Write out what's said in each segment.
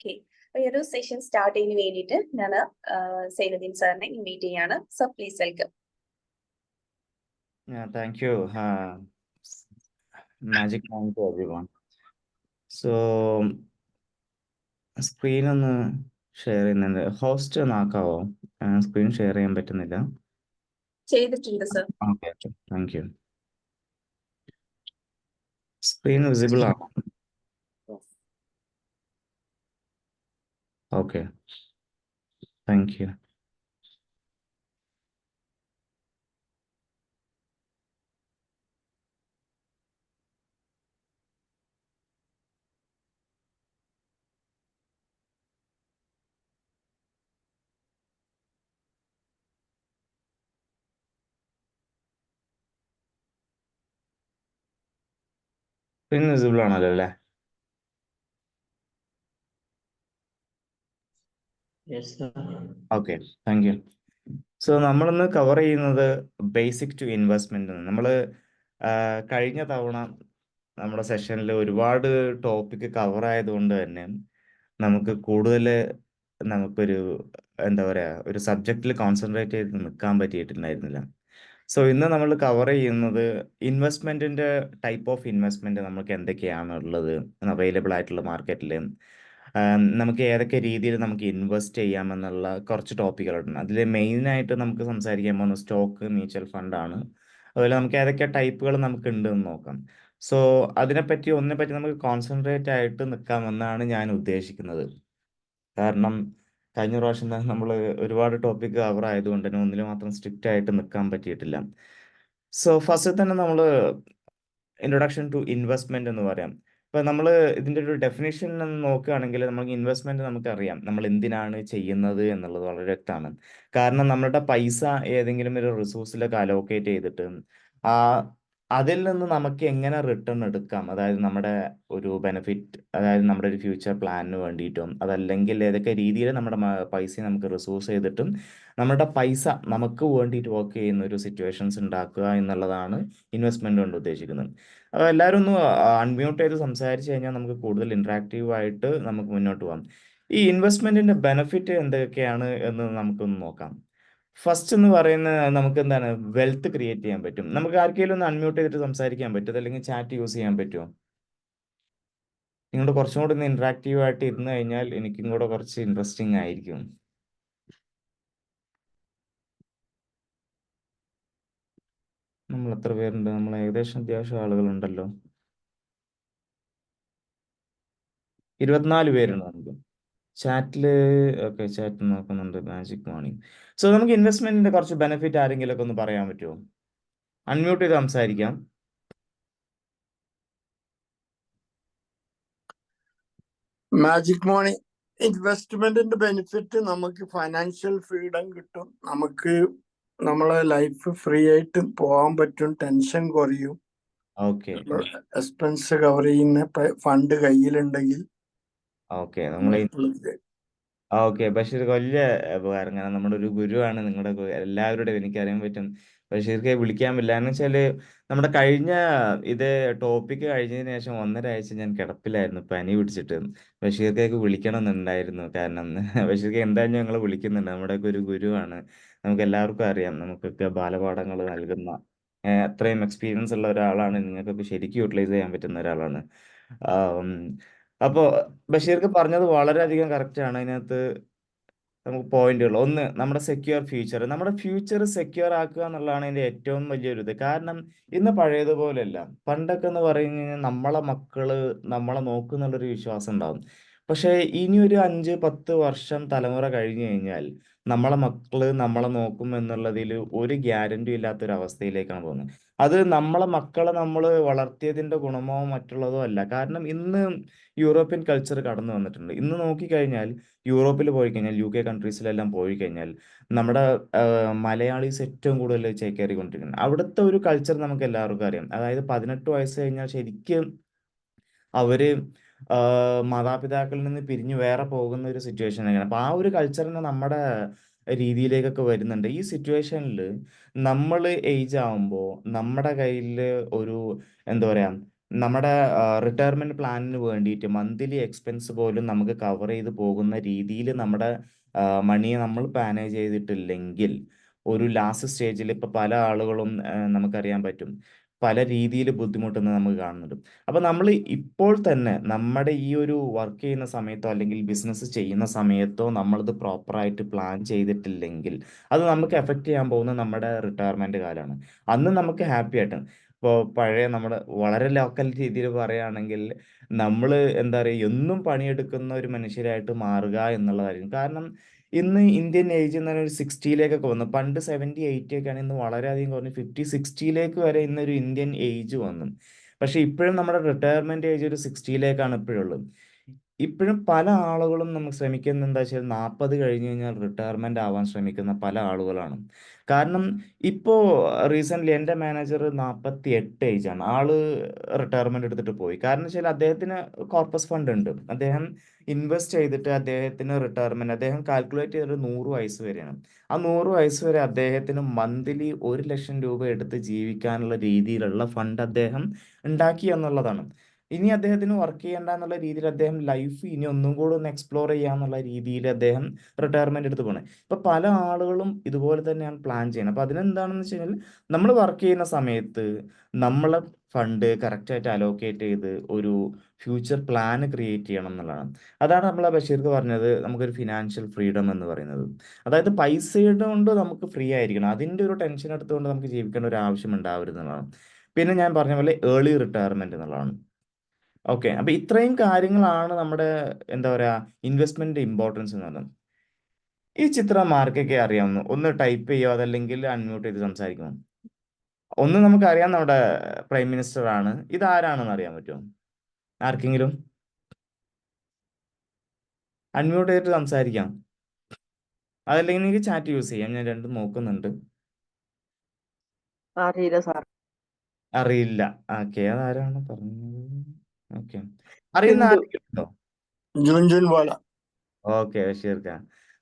Okay, ഈ ഒരു session start ചെയ്യുന്നതിന് വേണ്ടിയിട്ട് ഞാൻ സൈനുദ്ദീൻ സാറിനെ ഇൻവൈറ്റ് ചെയ്യാണ്. So please welcome. Thank you. Magic morning to everyone. So, screen ഒന്ന് ഷെയർ ചെയ്യുന്നുണ്ട്. ഹോസ്റ്റ് ഒന്ന് ആക്കാവോ? സ്ക്രീൻ ഷെയർ ചെയ്യാൻ പറ്റുന്നില്ല. ചെയ്തിട്ടുണ്ട് sir. Okay, thank you. Screen visible ആണോ? Okay, thank you. Screen visible ആണല്ലോ അല്ലേ? Okay, thank you. സോ നമ്മളിന്ന് കവർ ചെയ്യുന്നത് ബേസിക് ടു ഇൻവെസ്റ്റ്മെന്റ്. നമ്മൾ കഴിഞ്ഞ തവണ നമ്മുടെ സെഷനിൽ ഒരുപാട് ടോപ്പിക് കവർ ആയതുകൊണ്ട് തന്നെ നമുക്ക് കൂടുതൽ നമുക്കൊരു എന്താ പറയുക ഒരു സബ്ജക്റ്റിൽ കോൺസെൻട്രേറ്റ് ചെയ്ത് നിൽക്കാൻ പറ്റിയിട്ടുണ്ടായിരുന്നില്ല. സോ ഇന്ന് നമ്മൾ കവർ ചെയ്യുന്നത് ഇൻവെസ്റ്റ്മെന്റിന്റെ ടൈപ്പ് ഓഫ് ഇൻവെസ്റ്റ്മെന്റ് നമുക്ക് എന്തൊക്കെയാണ് ഉള്ളത് അവൈലബിൾ ആയിട്ടുള്ള മാർക്കറ്റിൽ, നമുക്ക് ഏതൊക്കെ രീതിയിൽ നമുക്ക് ഇൻവെസ്റ്റ് ചെയ്യാമെന്നുള്ള കുറച്ച് ടോപ്പിക്കുകളുണ്ട്. അതിൽ മെയിനായിട്ട് നമുക്ക് സംസാരിക്കാൻ പോകുന്ന സ്റ്റോക്ക്, മ്യൂച്വൽ ഫണ്ടാണ്. അതുപോലെ നമുക്ക് ഏതൊക്കെ ടൈപ്പുകൾ നമുക്ക് ഉണ്ട് എന്ന് നോക്കാം. സോ ഒന്നിനെപ്പറ്റി നമുക്ക് കോൺസെൻട്രേറ്റ് ആയിട്ട് നിൽക്കാമെന്നാണ് ഞാൻ ഉദ്ദേശിക്കുന്നത്. കാരണം കഴിഞ്ഞ പ്രാവശ്യം നമ്മൾ ഒരുപാട് ടോപ്പിക് കവർ ആയതുകൊണ്ട് തന്നെ ഒന്നിൽ മാത്രം സ്ട്രിക്റ്റ് ആയിട്ട് നിൽക്കാൻ പറ്റിയിട്ടില്ല. സോ ഫസ്റ്റ് തന്നെ നമ്മൾ ഇൻട്രൊഡക്ഷൻ ടു ഇൻവെസ്റ്റ്മെന്റ് എന്ന് പറയാം. ഇപ്പൊ നമ്മൾ ഇതിന്റെ ഒരു ഡെഫിനേഷൻ നോക്കുകയാണെങ്കിൽ നമുക്ക് ഇൻവെസ്റ്റ്മെന്റ് നമുക്കറിയാം നമ്മൾ എന്തിനാണ് ചെയ്യുന്നത് എന്നുള്ളത് വളരെ വ്യക്തമാണ്. കാരണം നമ്മുടെ പൈസ ഏതെങ്കിലും ഒരു റിസോഴ്സിലൊക്കെ അലോക്കേറ്റ് ചെയ്തിട്ട് ആ അതിൽ നിന്ന് നമുക്ക് എങ്ങനെ റിട്ടേൺ എടുക്കാം, അതായത് നമ്മുടെ ഒരു ബെനിഫിറ്റ്, അതായത് നമ്മുടെ ഒരു ഫ്യൂച്ചർ പ്ലാനിന് വേണ്ടിയിട്ടും അതല്ലെങ്കിൽ ഏതൊക്കെ രീതിയിൽ നമ്മുടെ പൈസ നമുക്ക് റിസോഴ്സ് ചെയ്തിട്ടും നമ്മുടെ പൈസ നമുക്ക് വേണ്ടിയിട്ട് വർക്ക് ചെയ്യുന്ന ഒരു സിറ്റുവേഷൻസ് ഉണ്ടാക്കുക എന്നുള്ളതാണ് ഇൻവെസ്റ്റ്മെന്റ് കൊണ്ട് ഉദ്ദേശിക്കുന്നത്. അപ്പോൾ എല്ലാവരും ഒന്ന് അൺമ്യൂട്ട് ചെയ്ത് സംസാരിച്ച് കഴിഞ്ഞാൽ നമുക്ക് കൂടുതൽ ഇന്ററാക്റ്റീവ് ആയിട്ട് നമുക്ക് മുന്നോട്ട് പോകാം. ഈ ഇൻവെസ്റ്റ്മെന്റിന്റെ ബെനിഫിറ്റ് എന്തൊക്കെയാണ് എന്ന് നമുക്കൊന്ന് നോക്കാം. ഫസ്റ്റ് എന്ന് പറയുന്നത് നമുക്ക് എന്താണ്, വെൽത്ത് ക്രിയേറ്റ് ചെയ്യാൻ പറ്റും. നമുക്ക് ആർക്കെങ്കിലും ഒന്ന് അൺമ്യൂട്ട് ചെയ്തിട്ട് സംസാരിക്കാൻ പറ്റും, അല്ലെങ്കിൽ ചാറ്റ് യൂസ് ചെയ്യാൻ പറ്റുമോ? നിങ്ങളുടെ കുറച്ചും കൂടി ഒന്ന് ഇന്ററാക്റ്റീവ് ആയിട്ട് ഇരുന്ന് കഴിഞ്ഞാൽ എനിക്കും കൂടെ കുറച്ച് ഇൻട്രസ്റ്റിംഗ് ആയിരിക്കും. നമ്മൾ എത്ര പേരുണ്ട്? നമ്മൾ ഏകദേശം അത്യാവശ്യം ആളുകളുണ്ടല്ലോ. 24 പേരുണ്ട് നമുക്ക് ചാറ്റില്. ഓക്കെ, ചാറ്റ് നോക്കുന്നുണ്ട്. Magic morning. സോ നമുക്ക് ഇൻവെസ്റ്റ്മെന്റിന്റെ കുറച്ച് ബെനിഫിറ്റ് ആരെങ്കിലും ഒക്കെ ഒന്ന് പറയാൻ പറ്റുമോ? അൺമ്യൂട്ട് ചെയ്ത് സംസാരിക്കാം. മാജിക് മണി ഇൻവെസ്റ്റ്മെന്റിന്റെ ബെനിഫിറ്റ് നമുക്ക് ഫൈനാൻഷ്യൽ ഫ്രീഡം കിട്ടും. നമുക്ക് നമ്മളെ ലൈഫ് ഫ്രീ ആയിട്ട് പോകാൻ പറ്റും. ടെൻഷൻ കുറയും. ഓക്കെ എക്സ്പെൻസ് കവർ ചെയ്യുന്ന ഫണ്ട് കയ്യിലുണ്ടെങ്കിൽ ഓക്കെ ഓക്കെ ബഷീർ, വലിയ ഉപകാരം. കാരണം നമ്മുടെ ഒരു ഗുരുവാണ് നിങ്ങളുടെ എല്ലാവരുടെയും എനിക്കറിയാൻ പറ്റും. ബഷീർക്ക് വിളിക്കാൻ പറ്റില്ല എന്ന് വെച്ചാല് നമ്മുടെ കഴിഞ്ഞ ഇത് ടോപ്പിക്ക് കഴിഞ്ഞതിന് ശേഷം 1.5 ആഴ്ച ഞാൻ കിടപ്പിലായിരുന്നു, പനി പിടിച്ചിട്ട്. ബഷീർക്കേക്ക് വിളിക്കണം എന്നുണ്ടായിരുന്നു. കാരണം ബഷീർക്ക് എന്തായാലും ഞങ്ങൾ വിളിക്കുന്നുണ്ട്. നമ്മുടെയൊക്കെ ഒരു ഗുരുവാണ്, നമുക്ക് എല്ലാവർക്കും അറിയാം. നമുക്കൊക്കെ ബാലപാഠങ്ങൾ നൽകുന്ന അത്രയും എക്സ്പീരിയൻസ് ഉള്ള ഒരാളാണ്. നിങ്ങൾക്കൊക്കെ ശരിക്കും യൂട്ടിലൈസ് ചെയ്യാൻ പറ്റുന്ന ഒരാളാണ്. അപ്പോൾ ബഷീർക്ക് പറഞ്ഞത് വളരെയധികം കറക്റ്റ് ആണ്. അതിനകത്ത് നമുക്ക് പോയിന്റുകൾ, ഒന്ന് നമ്മുടെ സെക്യൂർ ഫ്യൂച്ചർ, നമ്മുടെ ഫ്യൂച്ചർ സെക്യൂർ ആക്കുക എന്നുള്ളതാണ് ഇതിന്റെ ഏറ്റവും വലിയൊരു ഇത്. കാരണം ഇന്ന് പഴയതുപോലെയല്ല. പണ്ടൊക്കെ എന്ന് പറഞ്ഞു കഴിഞ്ഞാൽ നമ്മളെ മക്കള് നമ്മളെ നോക്കുന്നുള്ളൊരു വിശ്വാസം ഉണ്ടാവും. പക്ഷേ ഇനി ഒരു 5-10 വർഷം തലമുറ കഴിഞ്ഞു കഴിഞ്ഞാൽ നമ്മളെ മക്കള് നമ്മളെ നോക്കും എന്നുള്ളതിൽ ഒരു ഗ്യാരണ്ടി ഇല്ലാത്തൊരു അവസ്ഥയിലേക്കാണ് പോകുന്നത്. അത് നമ്മളെ മക്കളെ നമ്മൾ വളർത്തിയതിന്റെ ഗുണമോ മറ്റുള്ളതോ അല്ല. കാരണം ഇന്ന് യൂറോപ്യൻ കൾച്ചർ കടന്നു വന്നിട്ടുണ്ട്. ഇന്ന് നോക്കിക്കഴിഞ്ഞാൽ യൂറോപ്പിൽ പോയി കഴിഞ്ഞാൽ, UK കൺട്രീസിലെല്ലാം പോയി കഴിഞ്ഞാൽ നമ്മുടെ മലയാളീസ് ഏറ്റവും കൂടുതൽ ചേക്കേറിക്കൊണ്ടിരിക്കുന്നത്. അവിടുത്തെ ഒരു കൾച്ചർ നമുക്ക് എല്ലാവർക്കും അറിയാം. അതായത് 18 വയസ്സ് കഴിഞ്ഞാൽ ശരിക്കും അവര് മാതാപിതാക്കളിൽ നിന്ന് പിരിഞ്ഞു വേറെ പോകുന്ന ഒരു സിറ്റുവേഷൻ തന്നെയാണ്. അപ്പൊ ആ ഒരു കൾച്ചറിന് നമ്മുടെ രീതിയിലേക്കൊക്കെ വരുന്നുണ്ട്. ഈ സിറ്റുവേഷനിൽ നമ്മൾ ഏജ് ആവുമ്പോൾ നമ്മുടെ കയ്യിൽ ഒരു എന്താ പറയാ നമ്മുടെ റിട്ടയർമെന്റ് പ്ലാനിന് വേണ്ടിയിട്ട് മന്ത്ലി എക്സ്പെൻസ് പോലും നമുക്ക് കവർ ചെയ്ത് പോകുന്ന രീതിയിൽ നമ്മുടെ മണിയെ നമ്മൾ മാനേജ് ചെയ്തിട്ടില്ലെങ്കിൽ ഒരു ലാസ്റ്റ് സ്റ്റേജിൽ ഇപ്പൊ പല ആളുകളും നമുക്കറിയാൻ പറ്റും പല രീതിയിൽ ബുദ്ധിമുട്ടുന്നത് നമുക്ക് കാണുന്നുണ്ട്. അപ്പൊ നമ്മൾ ഇപ്പോൾ തന്നെ നമ്മുടെ ഈ ഒരു വർക്ക് ചെയ്യുന്ന സമയത്തോ അല്ലെങ്കിൽ ബിസിനസ് ചെയ്യുന്ന സമയത്തോ നമ്മളത് പ്രോപ്പറായിട്ട് പ്ലാൻ ചെയ്തിട്ടില്ലെങ്കിൽ അത് നമുക്ക് എഫക്റ്റ് ചെയ്യാൻ പോകുന്ന നമ്മുടെ റിട്ടയർമെന്റ് കാലമാണ്. അന്ന് നമുക്ക് ഹാപ്പി ആയിട്ട് ഇപ്പോൾ പഴയ നമ്മുടെ വളരെ ലോക്കൽ രീതിയിൽ പറയുകയാണെങ്കിൽ നമ്മൾ എന്താ പറയുക എന്നും പണിയെടുക്കുന്ന ഒരു മനുഷ്യരായിട്ട് മാറുക എന്നുള്ളതായിരിക്കും. കാരണം ഇന്ന് ഇന്ത്യൻ ഏജ് എന്ന് പറയുന്നത് ഒരു 60ലേക്കൊക്കെ വന്നു. പണ്ട് 70 80 ഒക്കെ ആണ്, ഇന്ന് വളരെയധികം കുറഞ്ഞ് 50 60ലേക്ക് വരെ ഇന്നൊരു ഇന്ത്യൻ ഏജ് വന്നു. പക്ഷെ ഇപ്പോഴും നമ്മുടെ റിട്ടയർമെന്റ് ഏജ് ഒരു 60ലേക്കാണ് ഇപ്പോഴുള്ളത്. ഇപ്പോഴും പല ആളുകളും നമുക്ക് ശ്രമിക്കുന്ന എന്താ വെച്ചാൽ 40 കഴിഞ്ഞ് കഴിഞ്ഞാൽ റിട്ടയർമെന്റ് ആവാൻ ശ്രമിക്കുന്ന പല ആളുകളാണ്. കാരണം ഇപ്പോ റീസെന്റ് എൻ്റെ മാനേജർ 48 ഏജ് ആണ്, ആള് റിട്ടയർമെന്റ് എടുത്തിട്ട് പോയി. കാരണം വെച്ചാൽ അദ്ദേഹത്തിന് കോർപ്പസ് ഫണ്ട് ഉണ്ട്, അദ്ദേഹം ഇൻവെസ്റ്റ് ചെയ്തിട്ട് അദ്ദേഹത്തിന് റിട്ടയർമെന്റ് അദ്ദേഹം കാൽക്കുലേറ്റ് ചെയ്തിട്ട് 100 വയസ്സ് വരെയാണ്. ആ 100 വയസ്സ് വരെ അദ്ദേഹത്തിന് മന്ത്ലി 1 ലക്ഷം രൂപ എടുത്ത് ജീവിക്കാനുള്ള രീതിയിലുള്ള ഫണ്ട് അദ്ദേഹം ഉണ്ടാക്കി എന്നുള്ളതാണ്. ഇനി അദ്ദേഹത്തിന് വർക്ക് ചെയ്യേണ്ട എന്നുള്ള രീതിയിൽ അദ്ദേഹം ലൈഫ് ഇനി ഒന്നും കൂടെ ഒന്ന് എക്സ്പ്ലോർ ചെയ്യാന്നുള്ള രീതിയിൽ അദ്ദേഹം റിട്ടയർമെന്റ് എടുത്ത് പോകണേ. ഇപ്പൊ പല ആളുകളും ഇതുപോലെ തന്നെയാണ് പ്ലാൻ ചെയ്യുന്നത്. അപ്പൊ അതിനെന്താണെന്ന് വെച്ച് കഴിഞ്ഞാൽ നമ്മൾ വർക്ക് ചെയ്യുന്ന സമയത്ത് നമ്മളെ ഫണ്ട് കറക്റ്റായിട്ട് അലോക്കേറ്റ് ചെയ്ത് ഒരു ഫ്യൂച്ചർ പ്ലാൻ ക്രിയേറ്റ് ചെയ്യണം എന്നുള്ളതാണ്. അതാണ് നമ്മളെ ബഷീർക്ക് പറഞ്ഞത് നമുക്കൊരു ഫിനാൻഷ്യൽ ഫ്രീഡം എന്ന് പറയുന്നത്. അതായത് പൈസയുടെ കൊണ്ട് നമുക്ക് ഫ്രീ ആയിരിക്കണം, അതിൻ്റെ ഒരു ടെൻഷൻ എടുത്തുകൊണ്ട് നമുക്ക് ജീവിക്കേണ്ട ഒരു ആവശ്യം ഉണ്ടാവരുന്നതാണ്. പിന്നെ ഞാൻ പറഞ്ഞ പോലെ ഏർലി റിട്ടയർമെന്റ് എന്നുള്ളതാണ്. ഓക്കെ, അപ്പൊ ഇത്രയും കാര്യങ്ങളാണ് നമ്മുടെ എന്താ പറയാ ഇൻവെസ്റ്റ്മെന്റ് ഇമ്പോർട്ടൻസ് എന്ന് പറയുന്നത്. ഈ ചിത്രം ആർക്കൊക്കെ അറിയാവുന്നു ഒന്ന് ടൈപ്പ് ചെയ്യുമോ അതല്ലെങ്കിൽ അൺമ്യൂട്ട് ചെയ്ത് സംസാരിക്കുമോ? ഒന്ന് നമുക്കറിയാം നമ്മുടെ പ്രൈം മിനിസ്റ്റർ ആണ്, ഇതാരാണെന്ന് അറിയാൻ പറ്റുമോ ആർക്കെങ്കിലും? അൺമ്യൂട്ട് ചെയ്തിട്ട് സംസാരിക്കാം, അതല്ലെങ്കിൽ നിങ്ങൾക്ക് ചാറ്റ് യൂസ് ചെയ്യാം, ഞാൻ രണ്ടും നോക്കുന്നുണ്ട്. അറിയില്ല സാർ. അറിയില്ല. ഓക്കെ, അതാരാണ് പറഞ്ഞത്? ഓക്കെ, അറിയുന്ന ഉണ്ട്. ആരെങ്കിലും ഉണ്ടോ? ജുൻജുൻവാല. ഓക്കെ, ബഷീർക്ക.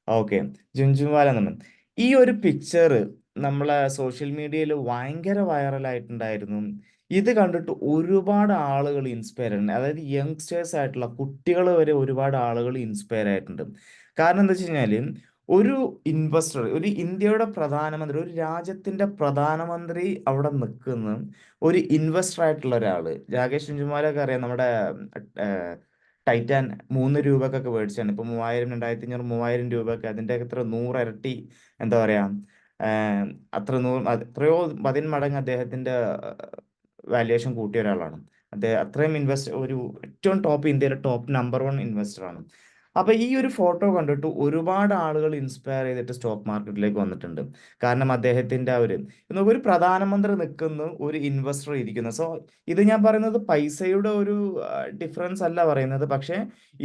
ഓക്കെ, ജുൻജുൻവാല നമ്മൾ ഈ ഒരു പിക്ചർ നമ്മളെ സോഷ്യൽ മീഡിയയിൽ ഭയങ്കര വൈറലായിട്ടുണ്ടായിരുന്നു. ഇത് കണ്ടിട്ട് ഒരുപാട് ആളുകൾ ഇൻസ്പയർ ആയിട്ടുണ്ട്, അതായത് യങ്സ്റ്റേഴ്സ് ആയിട്ടുള്ള കുട്ടികൾ വരെ ഒരുപാട് ആളുകൾ ഇൻസ്പയർ ആയിട്ടുണ്ട്. കാരണം എന്താ വെച്ച് കഴിഞ്ഞാൽ ഒരു ഇൻവെസ്റ്റർ, ഒരു ഇന്ത്യയുടെ പ്രധാനമന്ത്രി, ഒരു രാജ്യത്തിന്റെ പ്രധാനമന്ത്രി അവിടെ നിൽക്കുന്ന ഒരു ഇൻവെസ്റ്റർ ആയിട്ടുള്ള ഒരാള്. രാകേഷ് ജുൻജുൻവാലൊക്കെ അറിയാം, നമ്മുടെ ടൈറ്റാൻ 3 രൂപക്കൊക്കെ മേടിച്ചാണ്. ഇപ്പൊ 3000 2500 3000 രൂപയൊക്കെ അതിന്റെ എത്ര 100 ഇരട്ടി എന്താ പറയാ അത്ര എത്രയോ 10 മടങ്ങ് അദ്ദേഹത്തിന്റെ വാല്യുവേഷൻ കൂട്ടിയ ഒരാളാണ് അദ്ദേഹം. അത്രയും ഇൻവെസ്റ്റ് ഒരു ഏറ്റവും ടോപ്പ്, ഇന്ത്യയിലെ ടോപ്പ് നമ്പർ 1 ഇൻവെസ്റ്റർ ആണ്. അപ്പൊ ഈ ഒരു ഫോട്ടോ കണ്ടിട്ട് ഒരുപാട് ആളുകൾ ഇൻസ്പയർ ചെയ്തിട്ട് സ്റ്റോക്ക് മാർക്കറ്റിലേക്ക് വന്നിട്ടുണ്ട്. കാരണം അദ്ദേഹത്തിന്റെ ഒരു പ്രധാനമന്ത്രി നിൽക്കുന്നു, ഒരു ഇൻവെസ്റ്റർ ഇരിക്കുന്നു. സോ ഇത് ഞാൻ പറയുന്നത് പൈസയുടെ ഒരു ഡിഫറൻസ് അല്ല പറയുന്നത്, പക്ഷേ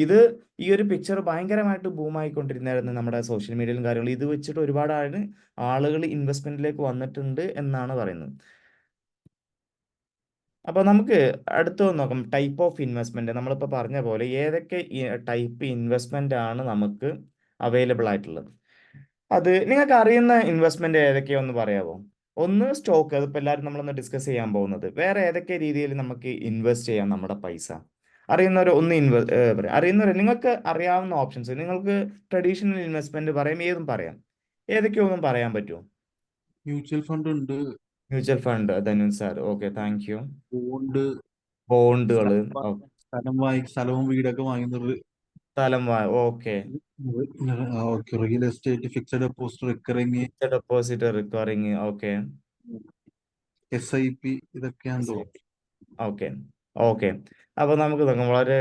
ഇത് ഈ ഒരു പിക്ചർ ഭയങ്കരമായിട്ട് ബൂമായിക്കൊണ്ടിരുന്നായിരുന്നു നമ്മുടെ സോഷ്യൽ മീഡിയയിലും കാര്യങ്ങളും. ഇത് വെച്ചിട്ട് ഒരുപാട് ആളുകൾ ഇൻവെസ്റ്റ്മെന്റിലേക്ക് വന്നിട്ടുണ്ട് എന്നാണ് പറയുന്നത്. അപ്പൊ നമുക്ക് അടുത്ത നോക്കാം, ടൈപ്പ് ഓഫ് ഇൻവെസ്റ്റ്മെന്റ്. നമ്മളിപ്പോൾ പറഞ്ഞ പോലെ ഏതൊക്കെ ടൈപ്പ് ഇൻവെസ്റ്റ്മെന്റ് ആണ് നമുക്ക് അവൈലബിൾ ആയിട്ടുള്ളത്. അത് നിങ്ങൾക്ക് അറിയുന്ന ഇൻവെസ്റ്റ്മെന്റ് ഏതൊക്കെയോ ഒന്ന് പറയാമോ? ഒന്ന് സ്റ്റോക്ക്, അതിപ്പോൾ എല്ലാവരും നമ്മളൊന്ന് ഡിസ്കസ് ചെയ്യാൻ പോകുന്നത്. വേറെ ഏതൊക്കെ രീതിയിൽ നമുക്ക് ഇൻവെസ്റ്റ് ചെയ്യാം നമ്മുടെ പൈസ? അറിയുന്നവർ ഒന്ന് അറിയുന്നവർ നിങ്ങൾക്ക് അറിയാവുന്ന ഓപ്ഷൻസ്. നിങ്ങൾക്ക് ട്രഡീഷണൽ ഇൻവെസ്റ്റ്മെന്റ് പറയാം, ഏതും പറയാം, ഏതൊക്കെയോ ഒന്നും പറയാൻ പറ്റുമോ? മ്യൂച്വൽ ഫണ്ട് ഉണ്ട്, മ്യൂച്വൽ ഫണ്ട്, ധനുൻ sir. Okay, thank you. Bond, ബോണ്ടുകൾ, സ്ഥലവും വീടൊക്കെ വാങ്ങുന്നത്, സ്ഥലം okay, real estate, fixed deposit, recurring, deposit, recovering, okay, SIP, ഇതൊക്കെയാണ് തോന്നുന്നു. Okay, okay. അപ്പൊ നമുക്ക് നോക്കാം, വളരെ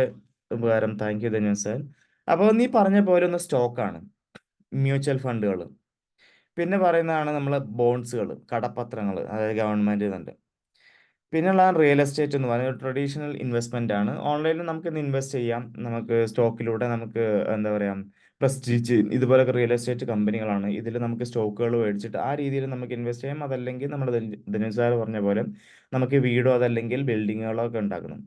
ഉപകാരം, താങ്ക് യു ധന്യൻ സാർ. അപ്പോൾ നീ പറഞ്ഞ പോലെ ഒന്ന് സ്റ്റോക്കാണ്, മ്യൂച്വൽ ഫണ്ടുകൾ, പിന്നെ പറയുന്നതാണ് നമ്മൾ ബോണ്ട്സുകൾ, കടപ്പത്രങ്ങൾ, അതായത് ഗവൺമെന്റ് ഉണ്ട്. പിന്നെയുള്ള റിയൽ എസ്റ്റേറ്റ് എന്ന് പറയുന്നത് ട്രഡീഷണൽ ഇൻവെസ്റ്റ്മെന്റ് ആണ്. ഓൺലൈനിൽ നമുക്ക് ഇന്ന് ഇൻവെസ്റ്റ് ചെയ്യാം, നമുക്ക് സ്റ്റോക്കിലൂടെ നമുക്ക് എന്താ പറയാ പ്രസ്റ്റീജ് ഇതുപോലൊക്കെ റിയൽ എസ്റ്റേറ്റ് കമ്പനികളാണ്. ഇതിൽ നമുക്ക് സ്റ്റോക്കുകൾ മേടിച്ചിട്ട് ആ രീതിയിൽ നമുക്ക് ഇൻവെസ്റ്റ് ചെയ്യാം. അതല്ലെങ്കിൽ നമ്മൾ ധനുഷ് സാർ പറഞ്ഞ പോലെ നമുക്ക് വീടോ അതല്ലെങ്കിൽ ബിൽഡിങ്ങുകളോ ഒക്കെ ഉണ്ടാക്കണം.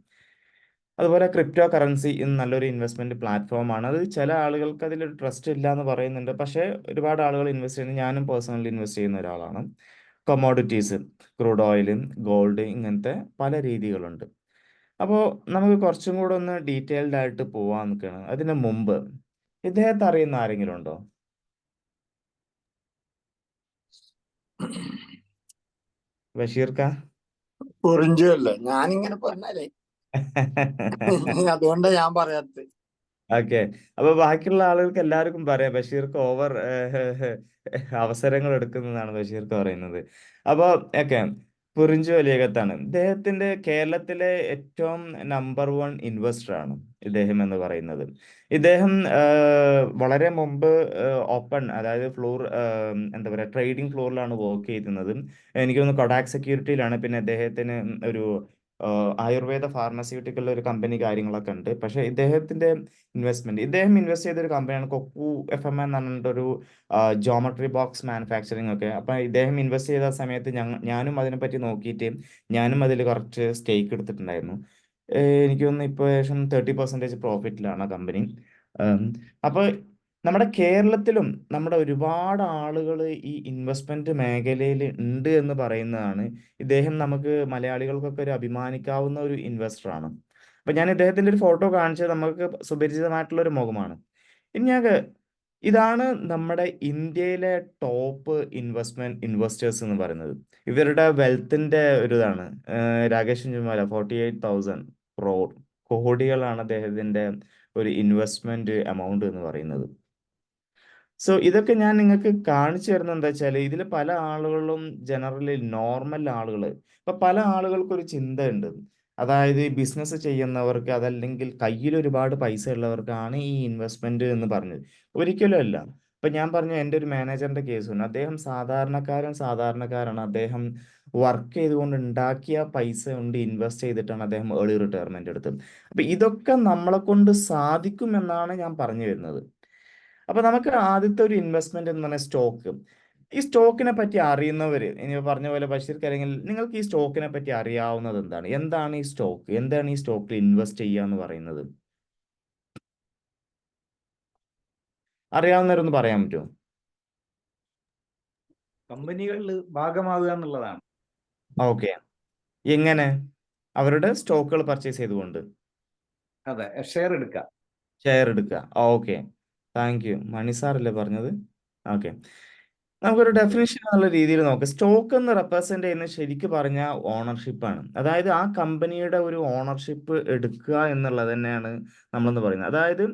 അതുപോലെ ക്രിപ്റ്റോ കറൻസി ഇന്ന് നല്ലൊരു ഇൻവെസ്റ്റ്മെന്റ് പ്ലാറ്റ്ഫോം ആണ്. അത് ചില ആളുകൾക്ക് അതിലൊരു ട്രസ്റ്റ് ഇല്ല എന്ന് പറയുന്നുണ്ട്, പക്ഷേ ഒരുപാട് ആളുകൾ ഇൻവെസ്റ്റ് ചെയ്യുന്നത്, ഞാനും പേഴ്സണലി ഇൻവെസ്റ്റ് ചെയ്യുന്ന ഒരാളാണ്. കൊമോഡിറ്റീസ്, ക്രൂഡ് ഓയിൽ, ഗോൾഡ്, ഇങ്ങനത്തെ പല രീതികളുണ്ട്. അപ്പോൾ നമുക്ക് കുറച്ചും കൂടെ ഒന്ന് ഡീറ്റെയിൽഡ് ആയിട്ട് പോവാൻ നിൽക്കണം. അതിന് മുമ്പ് ഇദ്ദേഹത്തെ അറിയുന്ന ആരെങ്കിലും ഉണ്ടോ? ബഷീർക്ക? കുറിഞ്ചു അല്ലേ ഞാനിങ്ങനെ പറഞ്ഞാലേ അതുകൊണ്ടാ ഞാൻ പറയാത്തത്. ഓക്കെ. അപ്പൊ ബാക്കിയുള്ള ആളുകൾക്ക് എല്ലാവർക്കും പറയാം ബഷീർക്ക് ഓവർ അവസരങ്ങൾ എടുക്കുന്നതാണ് ബഷീർക്ക് പറയുന്നത്. അപ്പൊ ഓക്കെ, പുറിഞ്ചു വലിയകത്താണ് ഇദ്ദേഹത്തിന്റെ കേരളത്തിലെ ഏറ്റവും നമ്പർ 1 ഇൻവെസ്റ്റർ ആണ് ഇദ്ദേഹം എന്ന് പറയുന്നത്. ഇദ്ദേഹം വളരെ മുമ്പ് ഓപ്പൺ, അതായത് ഫ്ലോർ, എന്താ പറയുക, ട്രേഡിംഗ് ഫ്ലോറിലാണ് വർക്ക് ചെയ്തിരുന്നത്. എനിക്ക് തോന്നുന്നു കൊഡാക് സെക്യൂരിറ്റിയിലാണ്. പിന്നെ അദ്ദേഹത്തിന് ഒരു ആയുർവേദ ഫാർമസ്യൂട്ടിക്കൽ ഒരു കമ്പനി കാര്യങ്ങളൊക്കെ ഉണ്ട്. പക്ഷെ ഇദ്ദേഹം ഇൻവെസ്റ്റ് ചെയ്ത ഒരു കമ്പനിയാണ് കൊക്കു FM എന്ന് പറഞ്ഞിട്ടൊരു ജോമെട്രി ബോക്സ് മാനുഫാക്ചറിങ് ഒക്കെ. അപ്പൊ ഇദ്ദേഹം ഇൻവെസ്റ്റ് ചെയ്ത സമയത്ത് ഞാനും അതിനെപ്പറ്റി നോക്കിയിട്ട് ഞാനും അതിൽ കുറച്ച് സ്റ്റേക്ക് എടുത്തിട്ടുണ്ടായിരുന്നു. എനിക്ക് തോന്നുന്നു ഇപ്പോൾ ഏകദേശം 30% പ്രോഫിറ്റിലാണ് ആ കമ്പനി. അപ്പൊ നമ്മുടെ കേരളത്തിലും നമ്മുടെ ഒരുപാട് ആളുകൾ ഈ ഇൻവെസ്റ്റ്മെന്റ് മേഖലയിൽ ഉണ്ട് എന്ന് പറയുന്നതാണ്. ഇദ്ദേഹം നമുക്ക് മലയാളികൾക്കൊക്കെ ഒരു അഭിമാനിക്കാവുന്ന ഒരു ഇൻവെസ്റ്റർ ആണ്. അപ്പൊ ഞാൻ ഇദ്ദേഹത്തിന്റെ ഒരു ഫോട്ടോ കാണിച്ചത് നമുക്ക് സുപരിചിതമായിട്ടുള്ള ഒരു മുഖമാണ്. ഇനി ഇതാണ് നമ്മുടെ ഇന്ത്യയിലെ ടോപ്പ് ഇൻവെസ്റ്റേഴ്സ് എന്ന് പറയുന്നത്. ഇവരുടെ വെൽത്തിന്റെ ഒരു ഇതാണ്. രാകേഷ് ജുമാല 48,000 crore കോടികളാണ് അദ്ദേഹത്തിന്റെ ഒരു ഇൻവെസ്റ്റ്മെന്റ് എമൗണ്ട് എന്ന് പറയുന്നത്. സോ ഇതൊക്കെ ഞാൻ നിങ്ങൾക്ക് കാണിച്ചു തരുന്നത് എന്താ വെച്ചാൽ ഇതിൽ പല ആളുകളും ജനറലി നോർമൽ ആളുകൾ, ഇപ്പൊ പല ആളുകൾക്കും ഒരു ചിന്തയുണ്ട്. അതായത് ബിസിനസ് ചെയ്യുന്നവർക്ക്, അതല്ലെങ്കിൽ കയ്യിൽ ഒരുപാട് പൈസ ഉള്ളവർക്കാണ് ഈ ഇൻവെസ്റ്റ്മെന്റ് എന്ന് പറഞ്ഞത്. ഒരിക്കലും അല്ല. ഇപ്പൊ ഞാൻ പറഞ്ഞു, എൻ്റെ ഒരു മാനേജറിന്റെ കേസുണ്ട്. അദ്ദേഹം സാധാരണക്കാരാണ്. അദ്ദേഹം വർക്ക് ചെയ്തുകൊണ്ട് ഉണ്ടാക്കിയ പൈസ കൊണ്ട് ഇൻവെസ്റ്റ് ചെയ്തിട്ടാണ് അദ്ദേഹം ഏർലി റിട്ടയർമെന്റ് എടുത്തത്. അപ്പൊ ഇതൊക്കെ നമ്മളെ കൊണ്ട് സാധിക്കുമെന്നാണ് ഞാൻ പറഞ്ഞു വരുന്നത്. അപ്പൊ നമുക്ക് ആദ്യത്തെ ഒരു ഇൻവെസ്റ്റ്മെന്റ് എന്ന് പറഞ്ഞാൽ സ്റ്റോക്ക്. ഈ സ്റ്റോക്കിനെ പറ്റി അറിയുന്നവര്, ഇനി പറഞ്ഞ പോലെ ബഷീർ, അല്ലെങ്കിൽ നിങ്ങൾക്ക് ഈ സ്റ്റോക്കിനെ പറ്റി അറിയാവുന്നത് എന്താണ്? എന്താണ് ഈ സ്റ്റോക്ക്? എന്താണ് ഈ സ്റ്റോക്കിൽ ഇൻവെസ്റ്റ് ചെയ്യുക എന്ന് പറയുന്നത്? അറിയാവുന്നവരൊന്ന് പറയാൻ പറ്റുമോ? കമ്പനികളിൽ ഭാഗമാകുക എന്നുള്ളതാണ്. ഓക്കെ. എങ്ങനെ? അവരുടെ സ്റ്റോക്കുകൾ പർച്ചേസ് ചെയ്തുകൊണ്ട് അതെ, ഷെയർ എടുക്കുക. ഷെയർ എടുക്കുക. Okay, thank you. മണി സാറല്ലേ പറഞ്ഞത്? ഓക്കെ. നമുക്കൊരു ഡെഫിനേഷൻ എന്നുള്ള രീതിയിൽ നോക്കാം. സ്റ്റോക്ക് എന്ന് റെപ്രസെന്റ് ചെയ്യുന്നത് ശരിക്കും പറഞ്ഞാൽ ഓണർഷിപ്പാണ്. അതായത് ആ കമ്പനിയുടെ ഒരു ഓണർഷിപ്പ് എടുക്കുക എന്നുള്ളത് തന്നെയാണ് നമ്മളെന്ന് പറയുന്നത്. അതായത്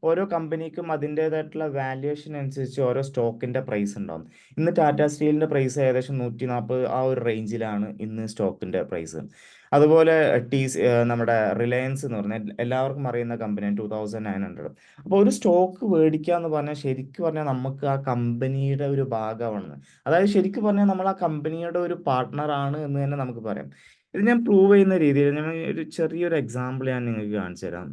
ഓരോ കമ്പനിക്കും അതിൻ്റെതായിട്ടുള്ള വാല്യുവേഷൻ അനുസരിച്ച് ഓരോ സ്റ്റോക്കിന്റെ പ്രൈസ് ഉണ്ടാവും. ഇന്ന് ടാറ്റ സ്റ്റീലിന്റെ പ്രൈസ് ഏകദേശം 140 ആ ഒരു റേഞ്ചിലാണ് ഇന്ന് സ്റ്റോക്കിന്റെ പ്രൈസ്. അതുപോലെ നമ്മുടെ റിലയൻസ് എന്ന് പറഞ്ഞാൽ എല്ലാവർക്കും അറിയുന്ന കമ്പനിയാണ് 2900. അപ്പോൾ ഒരു സ്റ്റോക്ക് മേടിക്കുക എന്ന് പറഞ്ഞാൽ ശരിക്കും പറഞ്ഞാൽ നമുക്ക് ആ കമ്പനിയുടെ ഒരു ഭാഗമാണ്. അതായത് ശരിക്കും പറഞ്ഞാൽ നമ്മൾ ആ കമ്പനിയുടെ ഒരു പാർട്ട്ണർ ആണ് എന്ന് തന്നെ നമുക്ക് പറയാം. ഇത് ഞാൻ പ്രൂവ് ചെയ്യുന്ന രീതിയിൽ ഞാൻ ഒരു ചെറിയൊരു എക്സാമ്പിൾ ഞാൻ നിങ്ങൾക്ക് കാണിച്ചു തരാം.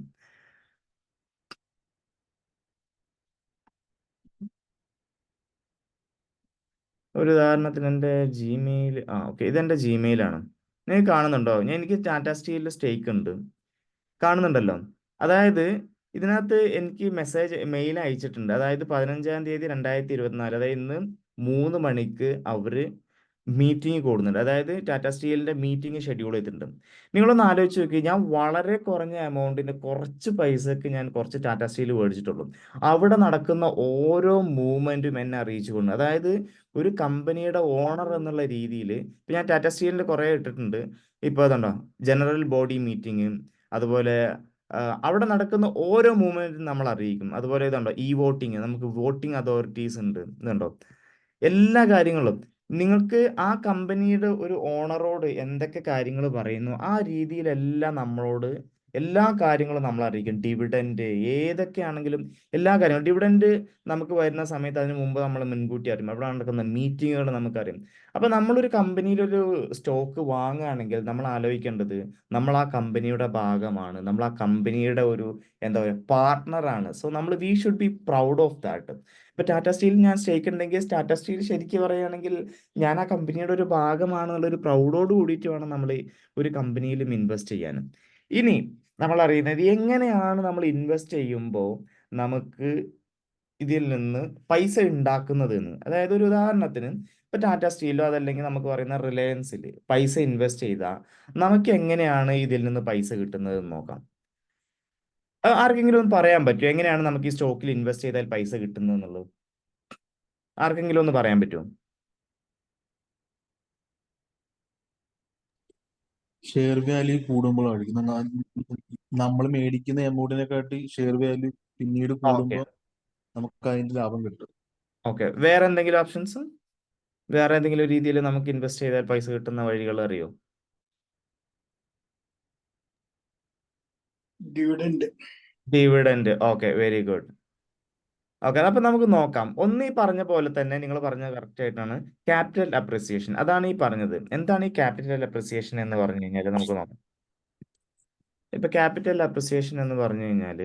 ഒരു ഉദാഹരണത്തിന് എൻ്റെ ജിമെയിൽ, ഓക്കെ, ഇതെൻ്റെ ജിമെയിലാണ്. നിങ്ങൾക്ക് കാണുന്നുണ്ടോ? എനിക്ക് ടാറ്റ സ്റ്റീലിൽ സ്റ്റേക്ക് ഉണ്ട്, കാണുന്നുണ്ടല്ലോ. അതായത് ഇതിനകത്ത് എനിക്ക് മെയിൽ അയച്ചിട്ടുണ്ട്. അതായത് 15-ാം തീയതി 2024, അതായത് ഇന്ന് 3 മണിക്ക് അവര് മീറ്റിംഗ് കൂടുന്നുണ്ട്. അതായത് ടാറ്റ സ്റ്റീലിന്റെ മീറ്റിംഗ് ഷെഡ്യൂൾ ചെയ്തിട്ടുണ്ട്. നിങ്ങളൊന്ന് ആലോചിച്ച് നോക്കി, ഞാൻ വളരെ കുറഞ്ഞ എമൗണ്ടിന് കുറച്ച് പൈസക്ക് ഞാൻ കുറച്ച് ടാറ്റ സ്റ്റീൽ മേടിച്ചിട്ടുള്ളൂ. അവിടെ നടക്കുന്ന ഓരോ മൂവ്മെന്റും എന്നെ അറിയിച്ചുകൊണ്ട്, അതായത് ഒരു കമ്പനിയുടെ ഓണർ എന്നുള്ള രീതിയിൽ ഇപ്പൊ ഞാൻ ടാറ്റ സ്റ്റീലിന്റെ കുറെ ഇട്ടിട്ടുണ്ട്. ഇപ്പൊ അതുണ്ടോ, ജനറൽ ബോഡി മീറ്റിംഗ്, അതുപോലെ അവിടെ നടക്കുന്ന ഓരോ മൂവ്മെന്റും നമ്മൾ അറിയിക്കും. അതുപോലെ ഇതുണ്ടോ, വോട്ടിങ്, നമുക്ക് വോട്ടിംഗ് അതോറിറ്റീസ് ഉണ്ട്, ഇതുണ്ടോ, എല്ലാ കാര്യങ്ങളും നിങ്ങൾക്ക് ആ കമ്പനിയുടെ ഒരു ഓണറോട് എന്തൊക്കെ കാര്യങ്ങൾ പറയുന്നു ആ രീതിയിലെല്ലാം നമ്മളോട് എല്ലാ കാര്യങ്ങളും നമ്മൾ അറിയിക്കും. ഡിവിഡൻഡ് ഏതൊക്കെയാണെങ്കിലും എല്ലാ കാര്യങ്ങളും, ഡിവിഡൻഡ് നമുക്ക് വരുന്ന സമയത്ത് അതിന് മുമ്പ് നമ്മൾ മുൻകൂട്ടി അറിയും. അവിടെ നടക്കുന്ന മീറ്റിങ്ങുകൾ നമുക്കറിയാം. അപ്പൊ നമ്മളൊരു കമ്പനിയിലൊരു സ്റ്റോക്ക് വാങ്ങുകയാണെങ്കിൽ നമ്മൾ ആലോചിക്കേണ്ടത്, നമ്മൾ ആ കമ്പനിയുടെ ഭാഗമാണ്, നമ്മൾ ആ കമ്പനിയുടെ ഒരു എന്താ പറയുക പാർട്ട്ണറാണ്. So we should be proud of that. ഇപ്പൊ ടാറ്റ സ്റ്റീൽ ഞാൻ സ്റ്റേക്ക് ഉണ്ടെങ്കിൽ ടാറ്റ സ്റ്റീൽ ശരിക്കും പറയുകയാണെങ്കിൽ ഞാൻ ആ കമ്പനിയുടെ ഒരു ഭാഗമാണെന്നുള്ള ഒരു പ്രൗഡോട് കൂടിയിട്ട് വേണം നമ്മൾ ഒരു കമ്പനിയിലും ഇൻവെസ്റ്റ് ചെയ്യാൻ. ഇനി നമ്മൾ അറിയുന്നത് എങ്ങനെയാണ് നമ്മൾ ഇൻവെസ്റ്റ് ചെയ്യുമ്പോൾ നമുക്ക് ഇതിൽ നിന്ന് പൈസ ഉണ്ടാക്കുന്നത് എന്ന്. അതായത് ഒരു ഉദാഹരണത്തിന് ഇപ്പൊ ഇപ്പൊ ടാറ്റ സ്റ്റീലോ അതല്ലെങ്കിൽ നമുക്ക് പറയുന്ന റിലയൻസിൽ പൈസ ഇൻവെസ്റ്റ് ചെയ്താൽ നമുക്ക് എങ്ങനെയാണ് ഇതിൽ നിന്ന് പൈസ കിട്ടുന്നത് എന്ന് നോക്കാം. ആർക്കെങ്കിലും ഒന്ന് പറയാൻ പറ്റുമോ എങ്ങനെയാണ് നമുക്ക് ഈ സ്റ്റോക്കിൽ ഇൻവെസ്റ്റ് ചെയ്താൽ പൈസ കിട്ടുന്നത് എന്നുള്ളത്? ആർക്കെങ്കിലും ഒന്ന് പറയാൻ പറ്റുമോ? ഷെയർ വാല്യൂ കൂടുമ്പോഴായിരിക്കും നമ്മൾ മേടിക്കുന്ന എമൗണ്ടിനെക്കാട്ടി ഷെയർ വാല്യൂ പിന്നീട് ഓക്കെ കൂടുമ്പോൾ നമുക്ക് അതിന്റെ ലാഭം കിട്ടും. ഓക്കെ, വേറെ എന്തെങ്കിലും ഓപ്ഷൻസ്, വേറെ എന്തെങ്കിലും രീതിയിൽ നമുക്ക് ഇൻവെസ്റ്റ് ചെയ്താൽ പൈസ കിട്ടുന്ന വഴികൾ അറിയോ? Dividend. Dividend. Okay, very good. Okay, അപ്പൊ നമുക്ക് നോക്കാം. ഒന്ന് ഈ പറഞ്ഞ പോലെ തന്നെ നിങ്ങൾ പറഞ്ഞത് കറക്റ്റ് ആയിട്ടാണ്. ക്യാപിറ്റൽ അപ്രിസിയേഷൻ, അതാണ് ഈ പറഞ്ഞത്. എന്താണ് ഈ ക്യാപിറ്റൽ അപ്രിസിയേഷൻ എന്ന് പറഞ്ഞു കഴിഞ്ഞാൽ നമുക്ക് നോക്കാം. ഇപ്പൊ ക്യാപിറ്റൽ അപ്രിസിയേഷൻ എന്ന് പറഞ്ഞു കഴിഞ്ഞാൽ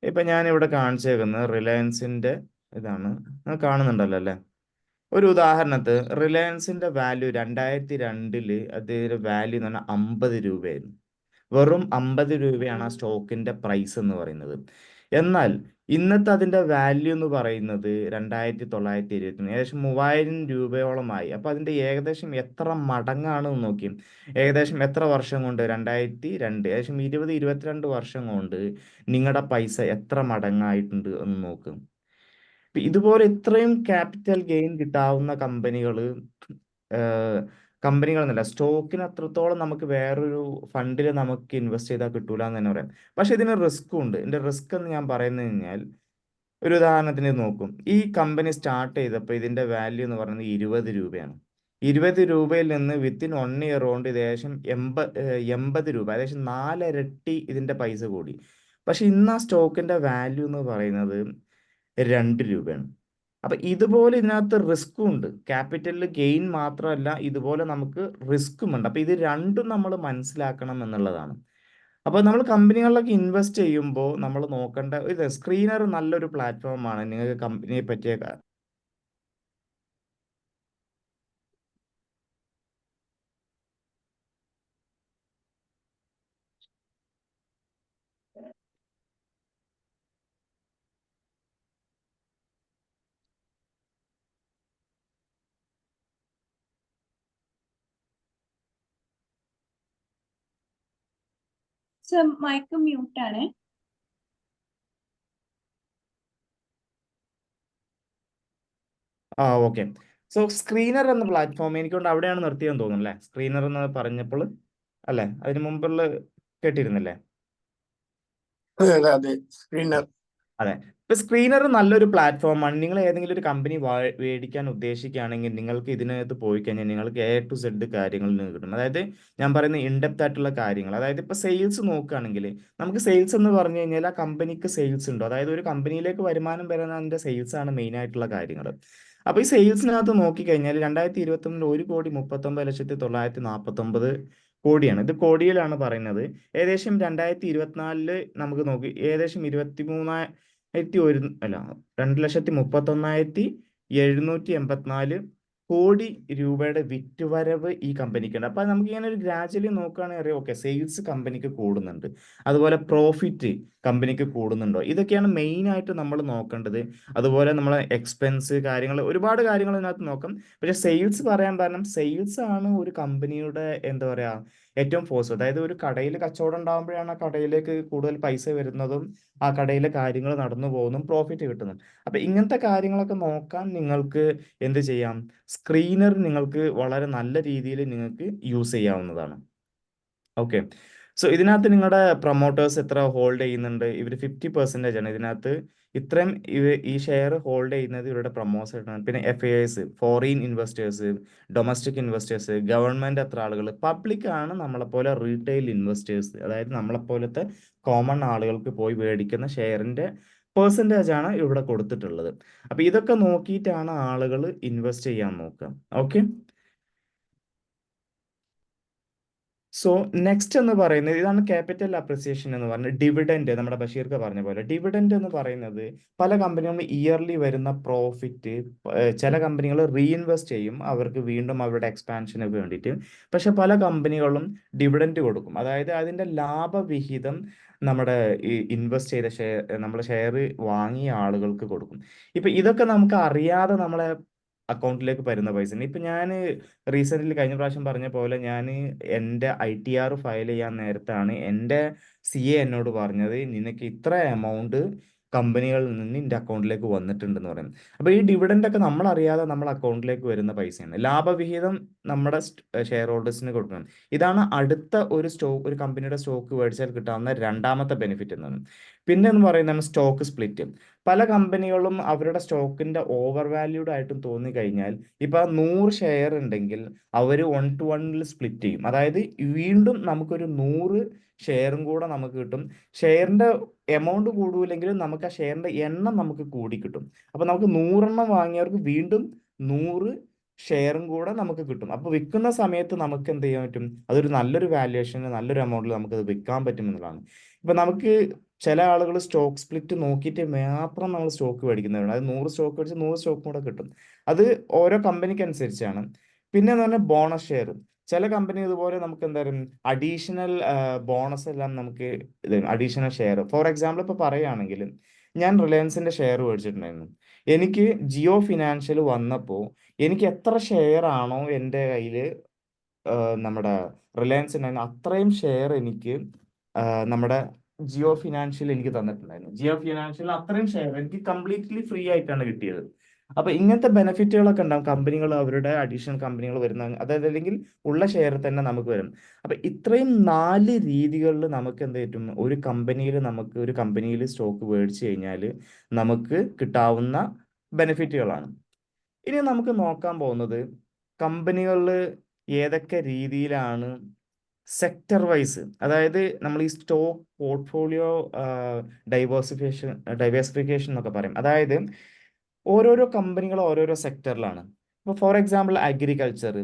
ഇപ്പൊ ഞാൻ ഇവിടെ കാണിച്ചേക്കുന്നത് റിലയൻസിന്റെ ഇതാണ്. നിങ്ങൾ കാണുന്നുണ്ടല്ലോ അല്ലേ? ഒരു ഉദാഹരണത്തിന് റിലയൻസിന്റെ വാല്യൂ 2002 അതിന്റെ വാല്യൂ എന്ന് പറഞ്ഞാൽ 50 രൂപയായിരുന്നു. വെറും 50 രൂപയാണ് ആ സ്റ്റോക്കിന്റെ പ്രൈസ് എന്ന് പറയുന്നത്. എന്നാൽ ഇന്നത്തെ അതിന്റെ വാല്യൂ എന്ന് പറയുന്നത് 2923, ഏകദേശം 3000 രൂപയോളമായി. അപ്പൊ അതിന്റെ ഏകദേശം എത്ര മടങ്ങാണ് എന്ന് നോക്കി. ഏകദേശം എത്ര വർഷം കൊണ്ട്? 2002, ഏകദേശം 22 വർഷം കൊണ്ട് നിങ്ങളുടെ പൈസ എത്ര മടങ്ങായിട്ടുണ്ട് എന്ന് നോക്കും. ഇതുപോലെ ഇത്രയും ക്യാപിറ്റൽ ഗെയിൻ കിട്ടാവുന്ന കമ്പനികൾ എന്നല്ല, സ്റ്റോക്കിന് അത്രത്തോളം നമുക്ക് വേറൊരു ഫണ്ടിൽ നമുക്ക് ഇൻവെസ്റ്റ് ചെയ്താൽ കിട്ടൂല എന്ന് തന്നെ പറയാം. പക്ഷെ ഇതിന് റിസ്ക്കും ഉണ്ട്. ഇതിന്റെ റിസ്ക് എന്ന് ഞാൻ പറയുന്നത് കഴിഞ്ഞാൽ, ഒരു ഉദാഹരണത്തിന് നോക്കും, ഈ കമ്പനി സ്റ്റാർട്ട് ചെയ്തപ്പോൾ ഇതിന്റെ വാല്യൂ എന്ന് പറയുന്നത് 20 രൂപയാണ്. 20 രൂപയിൽ നിന്ന് വിത്തിൻ 1 ഇയർ കൊണ്ട് ഏകദേശം 80 രൂപ, ഏകദേശം 4 ഇരട്ടി ഇതിന്റെ പൈസ കൂടി. പക്ഷെ ഇന്ന് ആ സ്റ്റോക്കിന്റെ വാല്യൂ എന്ന് പറയുന്നത് 2 രൂപയാണ്. അപ്പൊ ഇതുപോലെ ഇതിനകത്ത് റിസ്ക്കും ഉണ്ട്. ക്യാപിറ്റലിൽ ഗെയിൻ മാത്രമല്ല, ഇതുപോലെ നമുക്ക് റിസ്ക്കും ഉണ്ട്. അപ്പൊ ഇത് രണ്ടും നമ്മൾ മനസ്സിലാക്കണം എന്നുള്ളതാണ്. അപ്പോൾ നമ്മൾ കമ്പനികളിലൊക്കെ ഇൻവെസ്റ്റ് ചെയ്യുമ്പോൾ നമ്മൾ നോക്കേണ്ട ഇത്, സ്ക്രീനർ നല്ലൊരു പ്ലാറ്റ്ഫോമാണ് നിങ്ങൾക്ക് കമ്പനിയെ പറ്റിയ സർ മൈക്ക് മ്യൂട്ട് ആണ്. ഓക്കെ. സോ സ്ക്രീനർ എന്ന പ്ലാറ്റ്ഫോം എനിക്കൊണ്ട് അവിടെയാണ് നിർത്തിയെന്ന് തോന്നുന്നു അല്ലേ? സ്ക്രീനർ എന്ന് പറഞ്ഞപ്പോൾ അല്ലേ? അതിന് മുമ്പുള്ള കേട്ടിരുന്നില്ലേ? അതെ, സ്ക്രീനർ. അതെ. ഇപ്പൊ സ്ക്രീനർ നല്ലൊരു പ്ലാറ്റ്ഫോമാണ്. നിങ്ങൾ ഏതെങ്കിലും ഒരു കമ്പനി മേടിക്കാൻ ഉദ്ദേശിക്കുകയാണെങ്കിൽ നിങ്ങൾക്ക് ഇതിനകത്ത് പോയി കഴിഞ്ഞാൽ നിങ്ങൾക്ക് A to Z കാര്യങ്ങൾ നിങ്ങൾക്ക് കിട്ടും. അതായത് ഞാൻ പറയുന്ന ഇൻഡെപ്ത് ആയിട്ടുള്ള കാര്യങ്ങൾ. അതായത് ഇപ്പൊ സെയിൽസ് നോക്കുകയാണെങ്കിൽ നമുക്ക് സെയിൽസ് എന്ന് പറഞ്ഞു കഴിഞ്ഞാൽ ആ കമ്പനിക്ക് സെയിൽസ് ഉണ്ടോ, അതായത് ഒരു കമ്പനിയിലേക്ക് വരുമാനം വരുന്ന അതിന്റെ സെയിൽസ് ആണ് മെയിൻ ആയിട്ടുള്ള കാര്യങ്ങൾ. അപ്പൊ ഈ സെയിൽസിനകത്ത് നോക്കിക്കഴിഞ്ഞാൽ 2021 1,39,949 കോടിയാണ്. ഇത് കോടിയിലാണ് പറയുന്നത്. ഏകദേശം 2024 നമുക്ക് നോക്കി ഏകദേശം 2,31,784 കോടി രൂപയുടെ വിറ്റുവരവ് ഈ കമ്പനിക്കുണ്ട്. അപ്പൊ നമുക്ക് ഇങ്ങനെ ഒരു ഗ്രാജുവലി നോക്കുകയാണെങ്കിൽ അറിയാം, ഓക്കെ, സെയിൽസ് കമ്പനിക്ക് കൂടുന്നുണ്ട്, അതുപോലെ പ്രോഫിറ്റ് കമ്പനിക്ക് കൂടുന്നുണ്ടോ, ഇതൊക്കെയാണ് മെയിൻ ആയിട്ട് നമ്മൾ നോക്കേണ്ടത്. അതുപോലെ നമ്മളെ എക്സ്പെൻസ് കാര്യങ്ങൾ, ഒരുപാട് കാര്യങ്ങൾ ഇതിനകത്ത് നോക്കാം. പക്ഷെ സെയിൽസ് പറയാൻ കാരണം സെയിൽസ് ആണ് ഒരു കമ്പനിയുടെ എന്താ പറയാ ഏറ്റവും ഫോഴ്സ്. അതായത് ഒരു കടയിൽ കച്ചവടം ഉണ്ടാകുമ്പോഴാണ് ആ കടയിലേക്ക് കൂടുതൽ പൈസ വരുന്നതും ആ കടയിലെ കാര്യങ്ങൾ നടന്നു പോകുന്നതും പ്രോഫിറ്റ് കിട്ടുന്നതും. അപ്പൊ ഇങ്ങനത്തെ കാര്യങ്ങളൊക്കെ നോക്കാൻ നിങ്ങൾക്ക് എന്ത് ചെയ്യാം? സ്ക്രീനർ നിങ്ങൾക്ക് വളരെ നല്ല രീതിയിൽ നിങ്ങൾക്ക് യൂസ് ചെയ്യാവുന്നതാണ്. ഓക്കെ. സോ ഇതിനകത്ത് നിങ്ങളുടെ പ്രൊമോട്ടേഴ്സ് എത്ര ഹോൾഡ് ചെയ്യുന്നുണ്ട്? ഇവർ 50% ആണ് ഇതിനകത്ത്. ഇത്രയും ഈ ഷെയർ ഹോൾഡ് ചെയ്യുന്നത് ഇവരുടെ പ്രൊമോട്ടേഴ്സ് ആണ്. പിന്നെ FIIs, foreign investors, domestic investors, government എത്ര ആളുകൾ, പബ്ലിക് ആണ് നമ്മളെപ്പോലെ റീറ്റെയിൽ ഇൻവെസ്റ്റേഴ്സ്, അതായത് നമ്മളെപ്പോലത്തെ കോമൺ ആളുകൾക്ക് പോയി മേടിക്കുന്ന ഷെയറിന്റെ പെർസെൻറ്റേജ് ആണ് ഇവിടെ കൊടുത്തിട്ടുള്ളത്. അപ്പൊ ഇതൊക്കെ നോക്കിയിട്ടാണ് ആളുകൾ ഇൻവെസ്റ്റ് ചെയ്യാൻ നോക്കുക. ഓക്കെ. സോ നെക്സ്റ്റ് എന്ന് പറയുന്നത് ഇതാണ് ക്യാപിറ്റൽ അപ്രിസിയേഷൻ എന്ന് പറഞ്ഞത്. ഡിവിഡൻഡ്, നമ്മുടെ ബഷീർക്ക് പറഞ്ഞ പോലെ ഡിവിഡൻഡ് എന്ന് പറയുന്നത് പല കമ്പനികളും ഇയർലി വരുന്ന പ്രോഫിറ്റ് ചില കമ്പനികൾ റീഇൻവെസ്റ്റ് ചെയ്യും അവർക്ക് വീണ്ടും അവരുടെ എക്സ്പാൻഷന് വേണ്ടിയിട്ട്. പക്ഷെ പല കമ്പനികളും ഡിവിഡൻഡ് കൊടുക്കും, അതായത് അതിന്റെ ലാഭവിഹിതം നമ്മുടെ ഈ ഇൻവെസ്റ്റ് ചെയ്ത ഷെയർ നമ്മൾ ഷെയർ വാങ്ങിയ ആളുകൾക്ക് കൊടുക്കും. ഇപ്പൊ ഇതൊക്കെ നമുക്ക് അറിയാതെ നമ്മളെ അക്കൗണ്ടിലേക്ക് വരുന്ന പൈസ. ഇപ്പൊ ഞാൻ റീസെന്റ് കഴിഞ്ഞ പ്രാവശ്യം പറഞ്ഞ പോലെ ഞാൻ എൻ്റെ ITR ഫയൽ ചെയ്യാൻ നേരത്താണ് എൻ്റെ CA എന്നോട് പറഞ്ഞത് നിനക്ക് ഇത്ര എമൗണ്ട് കമ്പനികളിൽ നിന്ന് നിന്റെ അക്കൗണ്ടിലേക്ക് വന്നിട്ടുണ്ടെന്ന് പറയുന്നത്. അപ്പൊ ഈ ഡിവിഡൻഡ് ഒക്കെ നമ്മൾ അറിയാതെ നമ്മുടെ അക്കൗണ്ടിലേക്ക് വരുന്ന പൈസയാണ്. ലാഭവിഹിതം നമ്മുടെ ഷെയർ ഹോൾഡേഴ്സിന് കൊടുക്കണം. ഇതാണ് അടുത്ത ഒരു കമ്പനിയുടെ സ്റ്റോക്ക് മേടിച്ചാൽ കിട്ടാവുന്ന രണ്ടാമത്തെ ബെനിഫിറ്റ് എന്നാണ്. പിന്നെ എന്ന് പറയുന്നതാണ് സ്റ്റോക്ക് സ്പ്ലിറ്റ്. പല കമ്പനികളും അവരുടെ സ്റ്റോക്കിന്റെ ഓവർ വാല്യൂഡ് ആയിട്ടും തോന്നി കഴിഞ്ഞാൽ ഇപ്പൊ 100 ഷെയർ ഉണ്ടെങ്കിൽ അവർ 1:1 സ്പ്ലിറ്റ് ചെയ്യും. അതായത് വീണ്ടും നമുക്കൊരു 100 ഷെയറും കൂടെ നമുക്ക് കിട്ടും. ഷെയറിന്റെ എമൗണ്ട് കൂടുമില്ലെങ്കിലും നമുക്ക് ആ ഷെയറിന്റെ എണ്ണം നമുക്ക് കൂടി കിട്ടും. അപ്പൊ നമുക്ക് 100 വാങ്ങിയവർക്ക് വീണ്ടും 100 ഷെയറും കൂടെ നമുക്ക് കിട്ടും. അപ്പൊ വിൽക്കുന്ന സമയത്ത് നമുക്ക് എന്ത് ചെയ്യാൻ പറ്റും? അതൊരു നല്ലൊരു വാല്യുവേഷന് നല്ലൊരു എമൗണ്ടിൽ നമുക്ക് അത് വിൽക്കാൻ പറ്റും എന്നുള്ളതാണ്. ഇപ്പൊ നമുക്ക് ചില ആളുകൾ സ്റ്റോക്ക് സ്പ്ലിറ്റ് നോക്കിയിട്ട് മാത്രം നമ്മൾ സ്റ്റോക്ക് മേടിക്കുന്നവരാണ്. അത് 100 സ്റ്റോക്ക് മേടിച്ച് 100 സ്റ്റോക്ക് കൂടെ കിട്ടും. അത് ഓരോ കമ്പനിക്ക് അനുസരിച്ചാണ്. പിന്നെ എന്ന് പറഞ്ഞാൽ ബോണസ് ഷെയർ. ചില കമ്പനി ഇതുപോലെ നമുക്ക് എന്തായാലും അഡീഷണൽ ബോണസ് എല്ലാം നമുക്ക് അഡീഷണൽ ഷെയർ. ഫോർ എക്സാമ്പിൾ ഇപ്പൊ പറയുകയാണെങ്കിൽ ഞാൻ റിലയൻസിന്റെ ഷെയർ മേടിച്ചിട്ടുണ്ടായിരുന്നു. എനിക്ക് ജിയോ ഫിനാൻഷ്യൽ വന്നപ്പോൾ എനിക്ക് എത്ര ഷെയർ ആണോ എൻ്റെ കയ്യിൽ നമ്മുടെ റിലയൻസ് ഉണ്ടായിരുന്നു അത്രയും ഷെയർ എനിക്ക് നമ്മുടെ ജിയോ ഫിനാൻഷ്യൽ എനിക്ക് തന്നിട്ടുണ്ടായിരുന്നു. ജിയോ ഫിനാൻഷ്യൽ അത്രയും ഷെയർ എനിക്ക് കംപ്ലീറ്റ്ലി ഫ്രീ ആയിട്ടാണ് കിട്ടിയത്. അപ്പൊ ഇങ്ങനത്തെ ബെനിഫിറ്റുകളൊക്കെ ഉണ്ടാവും കമ്പനികൾ അവരുടെ അഡീഷണൽ കമ്പനികൾ വരുന്ന, അതായത് അല്ലെങ്കിൽ ഉള്ള ഷെയർ തന്നെ നമുക്ക് വരും. അപ്പൊ ഇത്രയും 4 രീതികളിൽ നമുക്ക് എന്ത് പറ്റും? ഒരു കമ്പനിയിൽ സ്റ്റോക്ക് മേടിച്ചു കഴിഞ്ഞാൽ നമുക്ക് കിട്ടാവുന്ന ബെനിഫിറ്റുകളാണ്. ഇനി നമുക്ക് നോക്കാൻ പോകുന്നത് കമ്പനികളിൽ ഏതൊക്കെ രീതിയിലാണ് സെക്ടർ വൈസ്, അതായത് നമ്മൾ ഈ സ്റ്റോക്ക് പോർട്ട്ഫോളിയോ ഡൈവേഴ്സിഫിക്കേഷൻ എന്നൊക്കെ പറയും. അതായത് ഓരോരോ കമ്പനികൾ ഓരോരോ സെക്ടറിലാണ്. ഇപ്പോൾ for example agriculture,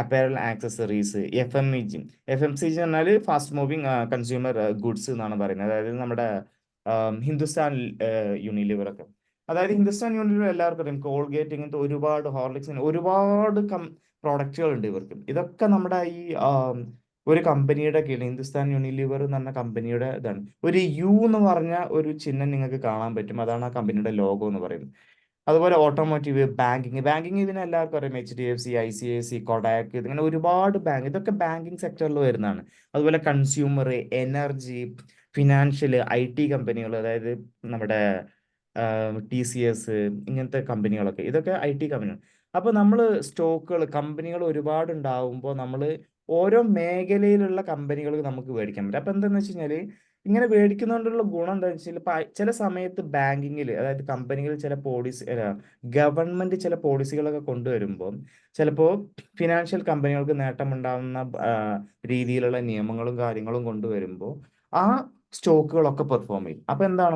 apparel accessories, FMCG പറഞ്ഞാൽ ഫാസ്റ്റ് മൂവിങ് കൺസ്യൂമർ ഗുഡ്സ് എന്നാണ് പറയുന്നത്. അതായത് നമ്മുടെ ഹിന്ദുസ്ഥാൻ യൂണിലിവർ ഒക്കെ. അതായത് ഹിന്ദുസ്ഥാൻ യൂണിലിവർ എല്ലാവർക്കും അറിയാം. കോൾഗേറ്റ്, ഇങ്ങനത്തെ ഒരുപാട് ഹോർലിക്സ്, ഒരുപാട് പ്രോഡക്റ്റുകൾ ഉണ്ട് ഇവർക്ക്. ഇതൊക്കെ നമ്മുടെ ഈ ഒരു കമ്പനിയുടെ കീഴിൽ ഹിന്ദുസ്ഥാൻ യൂണിലിവർ എന്ന് പറഞ്ഞ കമ്പനിയുടെ ഇതാണ്. ഒരു യു എന്ന് പറഞ്ഞ ഒരു ചിഹ്നം നിങ്ങൾക്ക് കാണാൻ പറ്റും. അതാണ് ആ കമ്പനിയുടെ ലോഗോ എന്ന് പറയുന്നത്. അതുപോലെ ഓട്ടോമോട്ടീവ്, ബാങ്കിങ് ഇതിന് എല്ലാവർക്കും അറിയാം. HDFC, ICIC, കൊടാക്, ഇതിങ്ങനെ ഒരുപാട് ബാങ്ക്, ഇതൊക്കെ ബാങ്കിങ് സെക്ടറിൽ വരുന്നതാണ്. അതുപോലെ കൺസ്യൂമർ, എനർജി, ഫിനാൻഷ്യൽ, IT കമ്പനികൾ, അതായത് നമ്മുടെ TCS, ഇങ്ങനത്തെ കമ്പനികളൊക്കെ, ഇതൊക്കെ IT കമ്പനികൾ. അപ്പൊ നമ്മൾ കമ്പനികൾ ഒരുപാട് ഉണ്ടാവുമ്പോൾ നമ്മൾ ഓരോ മേഖലയിലുള്ള കമ്പനികൾ നമുക്ക് മേടിക്കാൻ പറ്റും. അപ്പൊ എന്താന്ന് വെച്ച് കഴിഞ്ഞാല് ഇങ്ങനെ മേടിക്കുന്നതുകൊണ്ടുള്ള ഗുണം എന്താ വെച്ചാൽ ചില സമയത്ത് ബാങ്കിങ്ങിൽ, അതായത് കമ്പനികൾ ചില ഗവൺമെന്റ് ചില പോളിസികളൊക്കെ കൊണ്ടുവരുമ്പോൾ ചിലപ്പോൾ ഫിനാൻഷ്യൽ കമ്പനികൾക്ക് നേട്ടമുണ്ടാകുന്ന രീതിയിലുള്ള നിയമങ്ങളും കാര്യങ്ങളും കൊണ്ടുവരുമ്പോൾ ആ സ്റ്റോക്കുകളൊക്കെ പെർഫോം ചെയ്യും. അപ്പൊ എന്താണ്,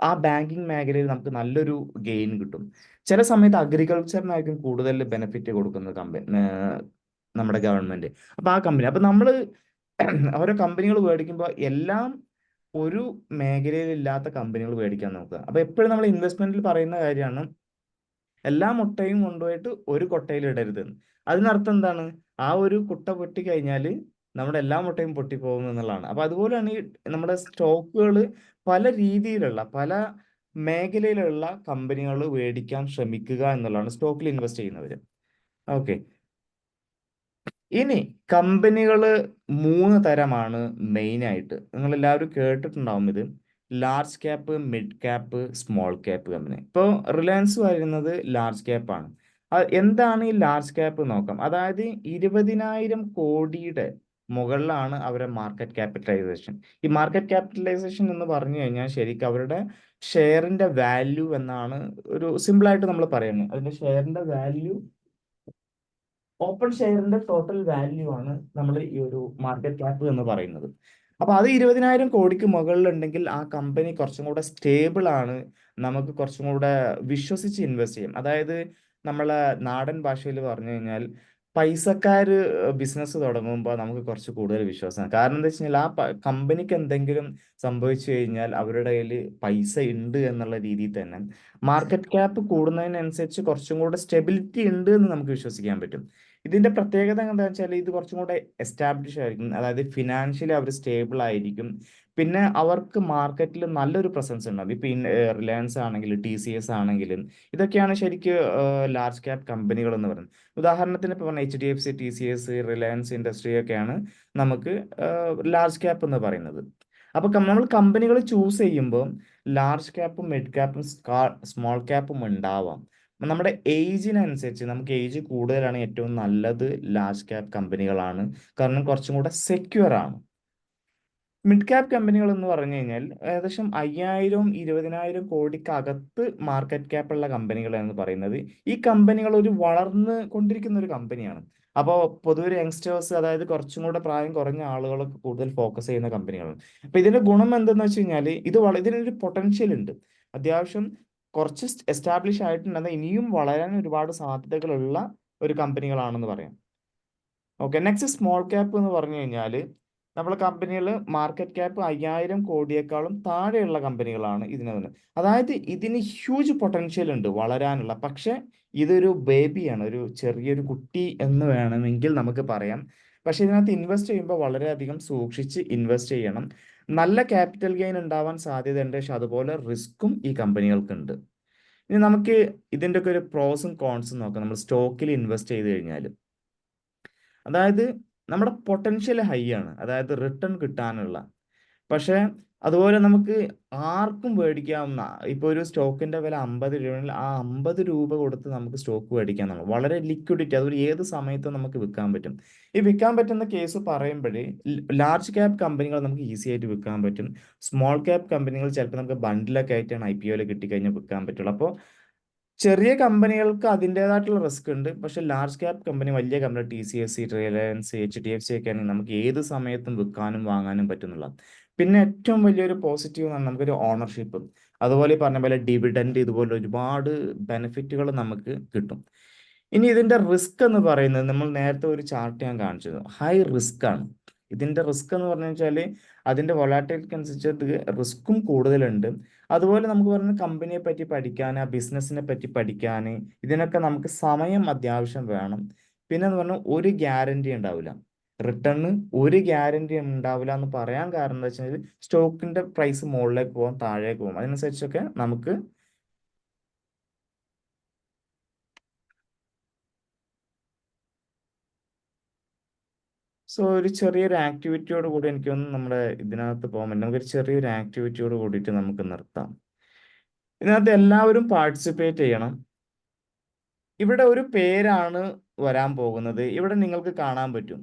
ആ ബാങ്കിങ് മേഖലയിൽ നമുക്ക് നല്ലൊരു ഗെയിൻ കിട്ടും. ചില സമയത്ത് അഗ്രികൾച്ചറിനായിരിക്കും കൂടുതൽ ബെനിഫിറ്റ് കൊടുക്കുന്നത് നമ്മുടെ ഗവൺമെന്റ്. അപ്പൊ ആ കമ്പനി, അപ്പൊ നമ്മൾ ഓരോ കമ്പനികൾ മേടിക്കുമ്പോൾ എല്ലാം ഒരു മേഖലയിൽ ഇല്ലാത്ത കമ്പനികൾ മേടിക്കാൻ നോക്കുക. അപ്പൊ എപ്പോഴും നമ്മൾ ഇൻവെസ്റ്റ്മെന്റിൽ പറയുന്ന കാര്യമാണ് എല്ലാ മുട്ടയും കൊണ്ടുപോയിട്ട് ഒരു കൊട്ടയിൽ ഇടരുത്. അതിനർത്ഥം എന്താണ്? ആ ഒരു കുട്ട പൊട്ടി കഴിഞ്ഞാൽ നമ്മുടെ എല്ലാ മുട്ടയും പൊട്ടിപ്പോകും എന്നുള്ളതാണ്. അപ്പൊ അതുപോലെയാണ് ഈ നമ്മുടെ സ്റ്റോക്കുകൾ പല രീതിയിലുള്ള പല മേഖലയിലുള്ള കമ്പനികൾ മേടിക്കാൻ ശ്രമിക്കുക എന്നുള്ളതാണ് സ്റ്റോക്കിൽ ഇൻവെസ്റ്റ് ചെയ്യുന്നവര്. ഓക്കെ, ഇനി കമ്പനികൾ 3 തരമാണ് മെയിൻ ആയിട്ട്. നിങ്ങൾ എല്ലാവരും കേട്ടിട്ടുണ്ടാവും ഇത്. Large cap, mid cap, small cap company. ഇപ്പോൾ റിലയൻസ് വരുന്നത് ലാർജ് ക്യാപ്പ് ആണ്. എന്താണ് ഈ ലാർജ് ക്യാപ്പ് നോക്കാം. അതായത് 20,000 കോടിയുടെ മുകളിലാണ് അവരുടെ മാർക്കറ്റ് ക്യാപിറ്റലൈസേഷൻ. ഈ മാർക്കറ്റ് ക്യാപിറ്റലൈസേഷൻ എന്ന് പറഞ്ഞു കഴിഞ്ഞാൽ ശരിക്കും അവരുടെ ഷെയറിന്റെ വാല്യൂ എന്നാണ് ഒരു സിമ്പിൾ ആയിട്ട് നമ്മൾ പറയുന്നത്. അതിന്റെ ഷെയറിന്റെ വാല്യൂ, ഓപ്പൺ ഷെയറിന്റെ ടോട്ടൽ വാല്യൂ ആണ് നമ്മൾ ഈ ഒരു മാർക്കറ്റ് ക്യാപ്പ് എന്ന് പറയുന്നത്. അപ്പൊ അത് 20,000 കോടിക്ക് മുകളിലുണ്ടെങ്കിൽ ആ കമ്പനി കുറച്ചും കൂടെ സ്റ്റേബിൾ ആണ്, നമുക്ക് കുറച്ചും കൂടെ വിശ്വസിച്ച് ഇൻവെസ്റ്റ് ചെയ്യും. അതായത് നമ്മളെ നാടൻ ഭാഷയിൽ പറഞ്ഞു കഴിഞ്ഞാൽ പൈസക്കാര് ബിസിനസ് തുടങ്ങുമ്പോൾ നമുക്ക് കുറച്ച് കൂടുതൽ വിശ്വാസമാണ്. കാരണം എന്താ വെച്ച് കഴിഞ്ഞാൽ ആ കമ്പനിക്ക് എന്തെങ്കിലും സംഭവിച്ചു കഴിഞ്ഞാൽ അവരുടെ കയ്യിൽ പൈസ ഉണ്ട് എന്നുള്ള രീതിയിൽ തന്നെ മാർക്കറ്റ് ക്യാപ്പ് കൂടുന്നതിനനുസരിച്ച് കുറച്ചും കൂടെ സ്റ്റെബിലിറ്റി ഉണ്ട് എന്ന് നമുക്ക് വിശ്വസിക്കാൻ പറ്റും. ഇതിന്റെ പ്രത്യേകത എന്താ വെച്ചാൽ ഇത് കുറച്ചും കൂടെ എസ്റ്റാബ്ലിഷ് ആയിരിക്കും, അതായത് ഫിനാൻഷ്യലി അവർ സ്റ്റേബിൾ ആയിരിക്കും. പിന്നെ അവർക്ക് മാർക്കറ്റിൽ നല്ലൊരു പ്രസൻസ് ഉണ്ടാവും. ഇപ്പം റിലയൻസ് ആണെങ്കിലും TCS ആണെങ്കിലും ഇതൊക്കെയാണ് ശരിക്കും ലാർജ് ക്യാപ് കമ്പനികൾ എന്ന് പറയുന്നത്. ഉദാഹരണത്തിന് ഇപ്പോൾ പറഞ്ഞ HDFC, TCS, റിലയൻസ് ഇൻഡസ്ട്രി ഒക്കെയാണ് നമുക്ക് ലാർജ് ക്യാപ്പ് എന്ന് പറയുന്നത്. അപ്പോൾ നമ്മൾ കമ്പനികൾ ചൂസ് ചെയ്യുമ്പോൾ ലാർജ് ക്യാപ്പും മിഡ് ക്യാപ്പും സ്മോൾ ക്യാപ്പും ഉണ്ടാവാം. നമ്മുടെ ഏജിനനുസരിച്ച് നമുക്ക് ഏജ് കൂടുതലാണ് ഏറ്റവും നല്ലത് ലാർജ് ക്യാപ് കമ്പനികളാണ്, കാരണം കുറച്ചും കൂടെ സെക്യൂർ ആണ്. മിഡ് ക്യാപ് കമ്പനികൾ എന്ന് പറഞ്ഞു കഴിഞ്ഞാൽ ഏകദേശം 5000-20,000 കോടിക്കകത്ത് മാർക്കറ്റ് ക്യാപ്പ് ഉള്ള കമ്പനികളാണ് പറയുന്നത്. ഈ കമ്പനികൾ ഒരു വളർന്ന് കൊണ്ടിരിക്കുന്ന ഒരു കമ്പനിയാണ്. അപ്പോൾ പൊതുവെ യങ്സ്റ്റേഴ്സ്, അതായത് കുറച്ചും കൂടെ പ്രായം കുറഞ്ഞ ആളുകളൊക്കെ കൂടുതൽ ഫോക്കസ് ചെയ്യുന്ന കമ്പനികളാണ്. അപ്പൊ ഇതിന്റെ ഗുണം എന്തെന്ന് വെച്ച് കഴിഞ്ഞാൽ ഇതിനൊരു പൊട്ടൻഷ്യൽ ഉണ്ട്. അത്യാവശ്യം കുറച്ച് എസ്റ്റാബ്ലിഷ് ആയിട്ടുണ്ടെങ്കിൽ ഇനിയും വളരാൻ ഒരുപാട് സാധ്യതകളുള്ള ഒരു കമ്പനികളാണെന്ന് പറയാം. ഓക്കെ, നെക്സ്റ്റ് സ്മോൾ ക്യാപ്പ് എന്ന് പറഞ്ഞു കഴിഞ്ഞാൽ നമ്മളെ കമ്പനികൾ മാർക്കറ്റ് ക്യാപ്പ് 5000 കോടിയേക്കാളും താഴെയുള്ള കമ്പനികളാണ് ഇതിനകത്ത്. അതായത് ഇതിന് ഹ്യൂജ് പൊട്ടൻഷ്യൽ ഉണ്ട് വളരാനുള്ള, പക്ഷെ ഇതൊരു ബേബിയാണ്, ഒരു ചെറിയൊരു കുട്ടി എന്ന് വേണമെങ്കിൽ നമുക്ക് പറയാം. പക്ഷെ ഇതിനകത്ത് ഇൻവെസ്റ്റ് ചെയ്യുമ്പോൾ വളരെയധികം സൂക്ഷിച്ച് ഇൻവെസ്റ്റ് ചെയ്യണം. നല്ല ക്യാപിറ്റൽ ഗെയിൻ ഉണ്ടാവാൻ സാധ്യതയുണ്ട്, പക്ഷെ അതുപോലെ റിസ്ക്കും ഈ കമ്പനികൾക്കുണ്ട്. ഇനി നമുക്ക് ഇതിൻ്റെ ഒക്കെ ഒരു പ്രോസും കോൺസും നോക്കാം. നമ്മൾ സ്റ്റോക്കിൽ ഇൻവെസ്റ്റ് ചെയ്ത് കഴിഞ്ഞാൽ, അതായത് നമ്മുടെ പൊട്ടൻഷ്യൽ ഹൈ ആണ്, അതായത് റിട്ടേൺ കിട്ടാനുള്ള. പക്ഷെ അതുപോലെ നമുക്ക് ആർക്കും മേടിക്കാവുന്ന, ഇപ്പോൾ ഒരു സ്റ്റോക്കിന്റെ വില 50 രൂപയാണെങ്കിൽ ആ 50 രൂപ കൊടുത്ത് നമുക്ക് സ്റ്റോക്ക് മേടിക്കാൻ നമ്മൾ വളരെ ലിക്വിഡിറ്റി, അതുപോലെ ഏത് സമയത്തും നമുക്ക് വിൽക്കാൻ പറ്റും. ഈ വിൽക്കാൻ പറ്റുന്ന കേസ് പറയുമ്പോഴേ ലാർജ് ക്യാപ് കമ്പനികൾ നമുക്ക് ഈസി ആയിട്ട് വിൽക്കാൻ പറ്റും. സ്മോൾ ക്യാപ് കമ്പനികൾ ചിലപ്പോൾ നമുക്ക് ബണ്ടിലൊക്കെ ആയിട്ടാണ് IPO കിട്ടിക്കഴിഞ്ഞാൽ വിൽക്കാൻ പറ്റുള്ളൂ. അപ്പോൾ ചെറിയ കമ്പനികൾക്ക് അതിൻ്റെതായിട്ടുള്ള റിസ്ക് ഉണ്ട്, പക്ഷെ ലാർജ് ക്യാപ് കമ്പനി, വലിയ കമ്പനി TCS, റിലയൻസ്, HDFC ഒക്കെ ആണെങ്കിൽ നമുക്ക് ഏത് സമയത്തും വിൽക്കാനും വാങ്ങാനും പറ്റുന്നുള്ള. പിന്നെ ഏറ്റവും വലിയൊരു പോസിറ്റീവ് എന്ന് പറഞ്ഞാൽ നമുക്കൊരു ഓണർഷിപ്പ്, അതുപോലെ ഈ പറഞ്ഞ പോലെ ഡിവിഡൻഡ്, ഇതുപോലെ ഒരുപാട് ബെനിഫിറ്റുകൾ നമുക്ക് കിട്ടും. ഇനി ഇതിന്റെ റിസ്ക് എന്ന് പറയുന്നത് നമ്മൾ നേരത്തെ ഒരു ചാർട്ട് ഞാൻ കാണിച്ചത്, ഹൈ റിസ്ക് ആണ്. ഇതിന്റെ റിസ്ക് എന്ന് പറഞ്ഞു വെച്ചാൽ അതിന്റെ വൊളാറ്റിലിറ്റി അനുസരിച്ച് റിസ്ക്കും കൂടുതലുണ്ട്. അതുപോലെ നമുക്ക് പറയുന്ന കമ്പനിയെ പറ്റി പഠിക്കാൻ, ആ ബിസിനസ്സിനെ പറ്റി പഠിക്കാൻ, ഇതിനൊക്കെ നമുക്ക് സമയം അത്യാവശ്യം വേണം. പിന്നെ എന്ന് പറഞ്ഞാൽ ഒരു ഗ്യാരണ്ടി ഉണ്ടാവില്ല, റിട്ടേണിന് ഒരു ഗ്യാരണ്ടി ഉണ്ടാവില്ല എന്ന് പറയാൻ കാരണം എന്താ വെച്ചാൽ സ്റ്റോക്കിന്റെ പ്രൈസ് മുകളിലേക്ക് പോകാം, താഴേക്ക് പോകും, അതിനനുസരിച്ചൊക്കെ നമുക്ക് ഒരു ചെറിയൊരു ആക്ടിവിറ്റിയോട് കൂടി എനിക്കൊന്ന് നമ്മുടെ ഇതിനകത്ത് പോകാൻ പറ്റും. നമുക്കൊരു ചെറിയൊരു ആക്ടിവിറ്റിയോട് കൂടിയിട്ട് നമുക്ക് നിർത്താം. ഇതിനകത്ത് എല്ലാവരും പാർട്ടിസിപ്പേറ്റ് ചെയ്യണം. ഇവിടെ ഒരു പേരാണ് വരാൻ പോകുന്നത്. ഇവിടെ നിങ്ങൾക്ക് കാണാൻ പറ്റും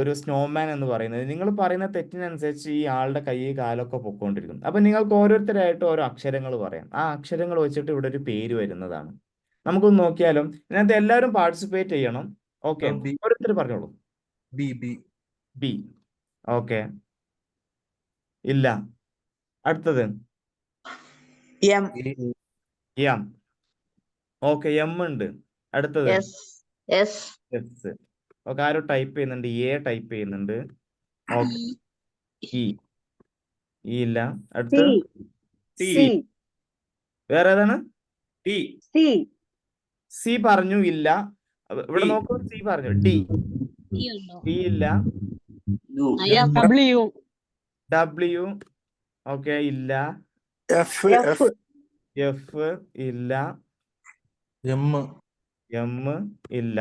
ഒരു സ്നോമാൻ എന്ന് പറയുന്നത്. നിങ്ങൾ പറയുന്ന തെറ്റിനനുസരിച്ച് ഈ ആളുടെ കൈ കാലൊക്കെ പൊക്കോണ്ടിരിക്കും. അപ്പൊ നിങ്ങൾക്ക് ഓരോരുത്തരായിട്ട് ഓരോ അക്ഷരങ്ങൾ പറയാം. ആ അക്ഷരങ്ങൾ വെച്ചിട്ട് ഇവിടെ ഒരു പേര് വരുന്നതാണ്. നമുക്കൊന്ന് നോക്കിയാലും ഇതിനകത്ത് എല്ലാവരും പാർട്ടിസിപ്പേറ്റ് ചെയ്യണം. ഓക്കെ, ഓരോരുത്തർ പറഞ്ഞോളൂ. ബി. ഓക്കെ, ഇല്ല. അടുത്തത് എം. ഓക്കെ, എം ഉണ്ട്. അടുത്തത് എസ്. ഓക്കെ, ആരോ ടൈപ്പ് ചെയ്യുന്നുണ്ട്, എ ടൈപ്പ് ചെയ്യുന്നുണ്ട്. ഓക്കെ, ഇ ഇല്ല. അടുത്തത് വേറെ ഏതാണ്? സി പറഞ്ഞു, ഇല്ല. ഇവിടെ നോക്കൂ, സി പറഞ്ഞു. ഡി ഇല്ല. ഡബ്ല്യു ഓക്കെ, ഇല്ല. എഫ് എഫ് ഇല്ല. എം ഇല്ല.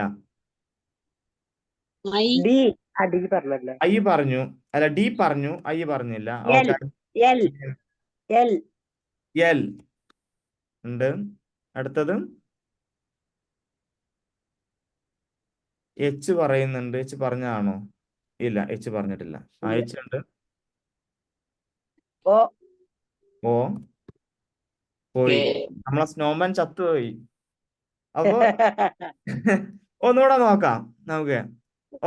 ഐ പറഞ്ഞു, അല്ല ഡി പറഞ്ഞു, ഐ പറഞ്ഞില്ല. എൽ ഉണ്ട്. അടുത്തത് എച്ച് പറയുന്നുണ്ട്. എച്ച് പറഞ്ഞാണോ? ഇല്ല, എച്ച് പറഞ്ഞിട്ടില്ല. എച്ച് ഉണ്ട്. ഓ പോയി, നമ്മളെ സ്നോമാൻ ചത്തുപോയി. അപ്പൊ ഒന്നുകൂടെ നോക്കാം നമുക്ക്.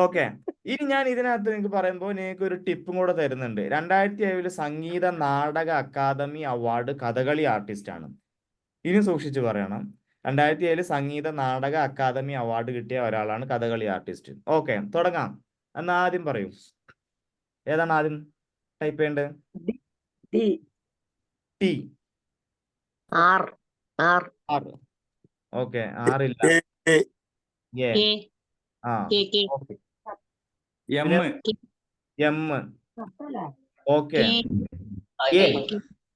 ഓക്കെ, ഇനി ഞാൻ ഇതിനകത്ത് നിങ്ങൾക്ക് പറയുമ്പോൾ നിങ്ങൾക്ക് ഒരു ടിപ്പും കൂടെ തരുന്നുണ്ട്. 2007 Sangeetha Nataka academy award Kathakali artist ആണ്. ഇനി സൂക്ഷിച്ച് പറയണം, 2007 സംഗീത നാടക അക്കാദമി അവാർഡ് കിട്ടിയ ഒരാളാണ് കഥകളി ആർട്ടിസ്റ്റ്. ഓക്കെ, തുടങ്ങാം. എന്നാ ആദ്യം പറയൂ, ഏതാണ് ആദ്യം ടൈപ്പ് ചെയ്യേണ്ടത്? ടി. ആർ. ഓക്കെ, ആറില്ല. എ കെ ആ K K okay M M okay K A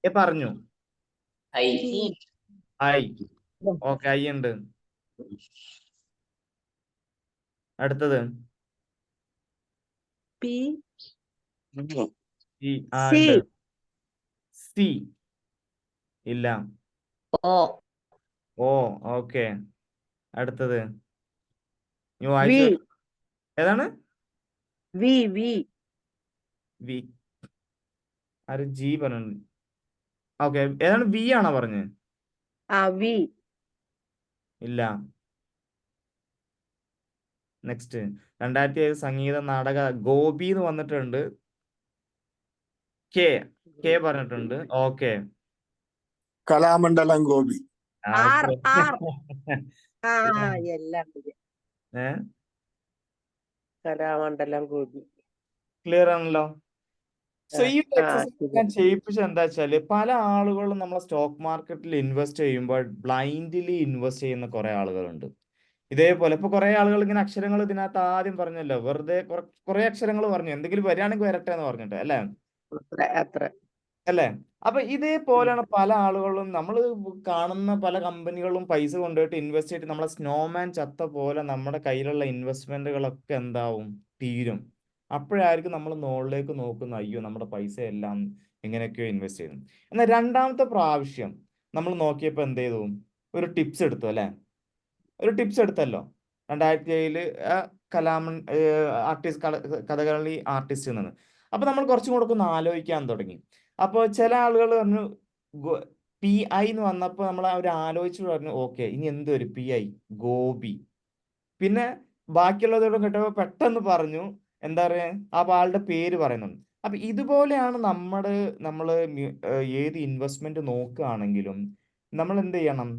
A പറഞ്ഞു ഐ ഐ ഓക്കെ ഐ ഉണ്ട്. അടുത്തത് പി ഈ ആ സി ഉണ്ട്. സി ഇല്ല. ഓ ഓ ഓക്കെ അടുത്തത് നീ വി വായിച്ചു ഏതാണ് വി വി വി ആര് ജി പറഞ്ഞു. ഓക്കെ ഏതാണ് വി ആണോ പറഞ്ഞത്? ആ വി ഇല്ല. നെക്സ്റ്റ് 2007 സംഗീത നാടക ഗോപി എന്ന് വന്നിട്ടുണ്ട്. കെ കെ പറഞ്ഞിട്ടുണ്ട്. Okay Kalamandalam Gopi. R R ആ എല്ലാം കലാമണ്ഡലം ഗോപി ക്ലിയർ ആണല്ലോ. സോ ഈ ആ എക്സസൈസ് ഞാൻ ചെയ്യിപ്പിച്ചത് എന്താ വെച്ചാല് പല ആളുകളും നമ്മളെ സ്റ്റോക്ക് മാർക്കറ്റിൽ ഇൻവെസ്റ്റ് ചെയ്യുമ്പോൾ ബ്ലൈൻഡ്ലി ഇൻവെസ്റ്റ് ചെയ്യുന്ന കുറെ ആളുകളുണ്ട്. ഇതേപോലെ ഇപ്പൊ കുറെ ആളുകൾ ഇങ്ങനെ അക്ഷരങ്ങൾ ഇതിനകത്ത് ആദ്യം പറഞ്ഞല്ലോ, വെറുതെ കുറെ അക്ഷരങ്ങൾ പറഞ്ഞു, എന്തെങ്കിലും വരികയാണെങ്കിൽ വരട്ടെ എന്ന് പറഞ്ഞിട്ട് അല്ലേ അത്ര അല്ലേ. അപ്പൊ ഇതേപോലെയാണ് പല ആളുകളും നമ്മൾ കാണുന്ന പല കമ്പനികളും പൈസ കൊണ്ടുപോയിട്ട് ഇൻവെസ്റ്റ് ചെയ്തിട്ട് നമ്മളെ സ്നോമാൻ ചത്ത പോലെ നമ്മുടെ കയ്യിലുള്ള ഇൻവെസ്റ്റ്മെന്റുകളൊക്കെ എന്താവും, തീരും. അപ്പോഴായിരിക്കും നമ്മൾ മുകളിലേക്ക് നോക്കുന്ന, അയ്യോ നമ്മുടെ പൈസ എല്ലാം എങ്ങനെയൊക്കെയോ ഇൻവെസ്റ്റ് ചെയ്തു. എന്നാൽ രണ്ടാമത്തെ പ്രാവശ്യം നമ്മൾ നോക്കിയപ്പോൾ എന്ത് ചെയ്തു, ഒരു ടിപ്സ് എടുത്തു അല്ലേ, ഒരു ടിപ്സ് എടുത്തല്ലോ 2007 കലാമൺ ആർട്ടിസ്റ്റ് കഥകളി ആർട്ടിസ്റ്റ് എന്നത്. അപ്പൊ നമ്മൾ കുറച്ചും കൂടെ ഒന്ന് ആലോചിക്കാൻ തുടങ്ങി. അപ്പോൾ ചില ആളുകൾ പറഞ്ഞു PI എന്ന് വന്നപ്പോൾ നമ്മൾ അവർ ആലോചിച്ചു പറഞ്ഞു, ഓക്കെ ഇനി എന്തൊരു PI ഗോപി. പിന്നെ ബാക്കിയുള്ളതോടെ കേട്ടപ്പോൾ പെട്ടെന്ന് പറഞ്ഞു എന്താ പറയാ, ആ ആളുടെ പേര് പറയുന്നുണ്ട്. അപ്പൊ ഇതുപോലെയാണ് നമ്മൾ ഏത് ഇൻവെസ്റ്റ്മെന്റ് നോക്കുകയാണെങ്കിലും നമ്മൾ എന്ത് ചെയ്യണം,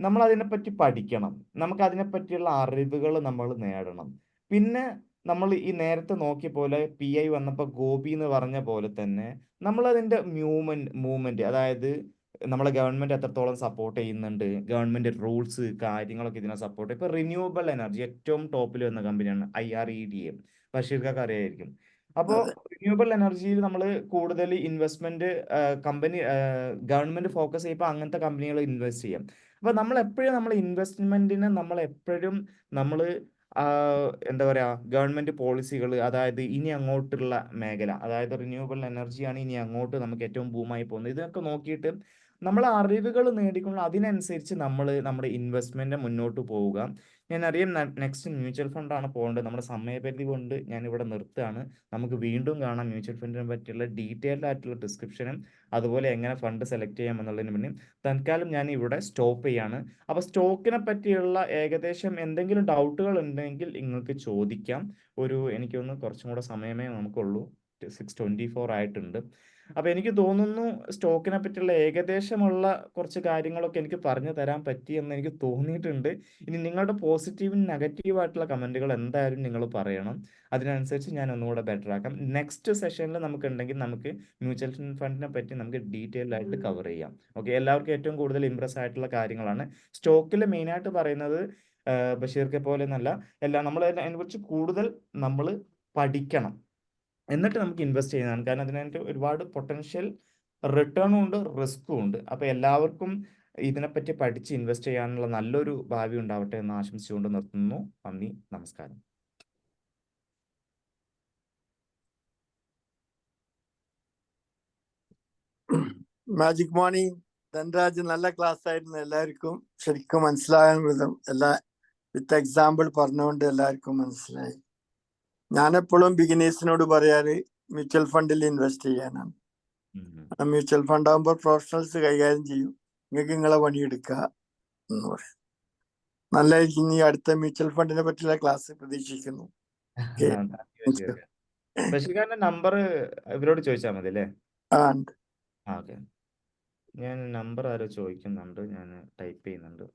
നമ്മൾ അതിനെപ്പറ്റി പഠിക്കണം, നമുക്ക് അതിനെപ്പറ്റിയുള്ള അറിവുകൾ നമ്മൾ നേടണം. പിന്നെ നമ്മൾ ഈ നേരത്തെ നോക്കിയ പോലെ PI വന്നപ്പോൾ ഗോപി എന്ന് പറഞ്ഞ പോലെ തന്നെ നമ്മൾ അതിന്റെ മൂവ്മെന്റ് അതായത് നമ്മളെ ഗവൺമെന്റ് എത്രത്തോളം സപ്പോർട്ട് ചെയ്യുന്നുണ്ട്, ഗവൺമെന്റ് റൂൾസ് കാര്യങ്ങളൊക്കെ ഇതിനെ സപ്പോർട്ട്. ഇപ്പൊ റിന്യൂവബിൾ എനർജി ഏറ്റവും ടോപ്പിൽ വന്ന കമ്പനിയാണ് IREDA, ബഷീർക്കൊക്കെ അറിയായിരിക്കും. അപ്പോൾ റിന്യൂവബിൾ എനർജിയിൽ നമ്മൾ കൂടുതൽ ഇൻവെസ്റ്റ്മെന്റ് കമ്പനി ഗവൺമെന്റ് ഫോക്കസ് ചെയ്യുമ്പോൾ അങ്ങനത്തെ കമ്പനികൾ ഇൻവെസ്റ്റ് ചെയ്യാം. അപ്പൊ നമ്മൾ ഇൻവെസ്റ്റ്മെന്റിനെ നമ്മൾ എപ്പോഴും എന്താ പറയാ, ഗവൺമെന്റ് പോളിസികൾ, അതായത് ഇനി അങ്ങോട്ടുള്ള മേഖല, അതായത് റിന്യൂവബിൾ എനർജിയാണ് ഇനി അങ്ങോട്ട് നമുക്ക് ഏറ്റവും ബൂമായി പോകുന്നത്, ഇതൊക്കെ നോക്കിയിട്ട് നമ്മൾ അറിവുകൾ നേടിക്കൊണ്ട് അതിനനുസരിച്ച് നമ്മൾ നമ്മുടെ ഇൻവെസ്റ്റ്മെന്റ് മുന്നോട്ട് പോവുക. ഞാൻ അറിയാം നെക്സ്റ്റ് മ്യൂച്വൽ ഫണ്ടാണ് പോകേണ്ടത്. നമ്മുടെ സമയപരിധി കൊണ്ട് ഞാൻ ഇവിടെ നിർത്തുകയാണ്. നമുക്ക് വീണ്ടും കാണാം മ്യൂച്വൽ ഫണ്ടിനെ പറ്റിയുള്ള ഡീറ്റെയിൽഡ് ആയിട്ടുള്ള ഡിസ്ക്രിപ്ഷനും അതുപോലെ എങ്ങനെ ഫണ്ട് സെലക്ട് ചെയ്യാം എന്നുള്ളതിന് മുന്നേ തൽക്കാലം ഞാൻ ഇവിടെ സ്റ്റോപ്പ് ചെയ്യാണ്. അപ്പോൾ സ്റ്റോക്കിനെ പറ്റിയുള്ള ഏകദേശം എന്തെങ്കിലും ഡൗട്ടുകൾ ഉണ്ടെങ്കിൽ നിങ്ങൾക്ക് ചോദിക്കാം. എനിക്കൊന്ന് കുറച്ചും കൂടെ സമയമേ നമുക്കുള്ളൂ, 6:24 ആയിട്ടുണ്ട്. അപ്പൊ എനിക്ക് തോന്നുന്നു സ്റ്റോക്കിനെ പറ്റിയുള്ള ഏകദേശമുള്ള കുറച്ച് കാര്യങ്ങളൊക്കെ എനിക്ക് പറഞ്ഞു തരാൻ പറ്റിയെന്ന് എനിക്ക് തോന്നിയിട്ടുണ്ട്. ഇനി നിങ്ങളുടെ പോസിറ്റീവും നെഗറ്റീവ് ആയിട്ടുള്ള കമന്റുകൾ എന്തായാലും നിങ്ങൾ പറയണം, അതിനനുസരിച്ച് ഞാൻ ഒന്നുകൂടെ ബെറ്റർ ആക്കാം. നെക്സ്റ്റ് സെഷനിൽ നമുക്ക് മ്യൂച്വൽ ഫണ്ടിനെ പറ്റി നമുക്ക് ഡീറ്റെയിൽ ആയിട്ട് കവർ ചെയ്യാം. ഓക്കെ, എല്ലാവർക്കും ഏറ്റവും കൂടുതൽ ഇംപ്രസ് ആയിട്ടുള്ള കാര്യങ്ങളാണ്. സ്റ്റോക്കിൽ മെയിനായിട്ട് പറയുന്നത് ബഷീർക്കെ പോലെ എന്നല്ല, നമ്മൾ അതിനെക്കുറിച്ച് കൂടുതൽ നമ്മൾ പഠിക്കണം, എന്നിട്ട് നമുക്ക് ഇൻവെസ്റ്റ് ചെയ്യുന്നതാണ്. കാരണം അതിനായിട്ട് ഒരുപാട് പൊട്ടൻഷ്യൽ റിട്ടേണും ഉണ്ട്, റിസ്ക്കും ഉണ്ട്. അപ്പോൾ എല്ലാവർക്കും ഇതിനെപ്പറ്റി പഠിച്ച് ഇൻവെസ്റ്റ് ചെയ്യാനുള്ള നല്ലൊരു ഭാവി ഉണ്ടാവട്ടെ എന്ന് ആശംസിച്ചുകൊണ്ട് നിർത്തുന്നു. നന്ദി, നമസ്കാരം. മാജിക് മോർണിംഗ് ധൻരാജ് നല്ല ക്ലാസ് ആയിരുന്നു. എല്ലാവർക്കും ശരിക്കും മനസ്സിലായ വിധം വിത്ത് എക്സാമ്പിൾ പറഞ്ഞുകൊണ്ട് എല്ലാവർക്കും മനസ്സിലായി. ഞാനെപ്പോഴും ബിഗിനേഴ്സിനോട് പറയാറ് മ്യൂച്വൽ ഫണ്ടിൽ ഇൻവെസ്റ്റ് ചെയ്യാനാണ്. മ്യൂച്വൽ ഫണ്ട് ആകുമ്പോൾ പ്രൊഫഷണൽസ് കൈകാര്യം ചെയ്യും, നിങ്ങൾക്ക് നിങ്ങളെ പണിയെടുക്കുക എന്ന് പറയും. നല്ലതായിരിക്കും. ഇനി അടുത്ത മ്യൂച്വൽ ഫണ്ടിനെ പറ്റിയുള്ള ക്ലാസ് പ്രതീക്ഷിക്കുന്നു. ബഷീർഖാന്റെ നമ്പർ ഇവരോട് ചോദിച്ചാൽ മതി അല്ലേ? ഓക്കെ, ഞാൻ നമ്പർ ആരോ ചോദിക്കുന്നുണ്ട്, ഞാൻ ടൈപ്പ് ചെയ്യുന്നുണ്ട്.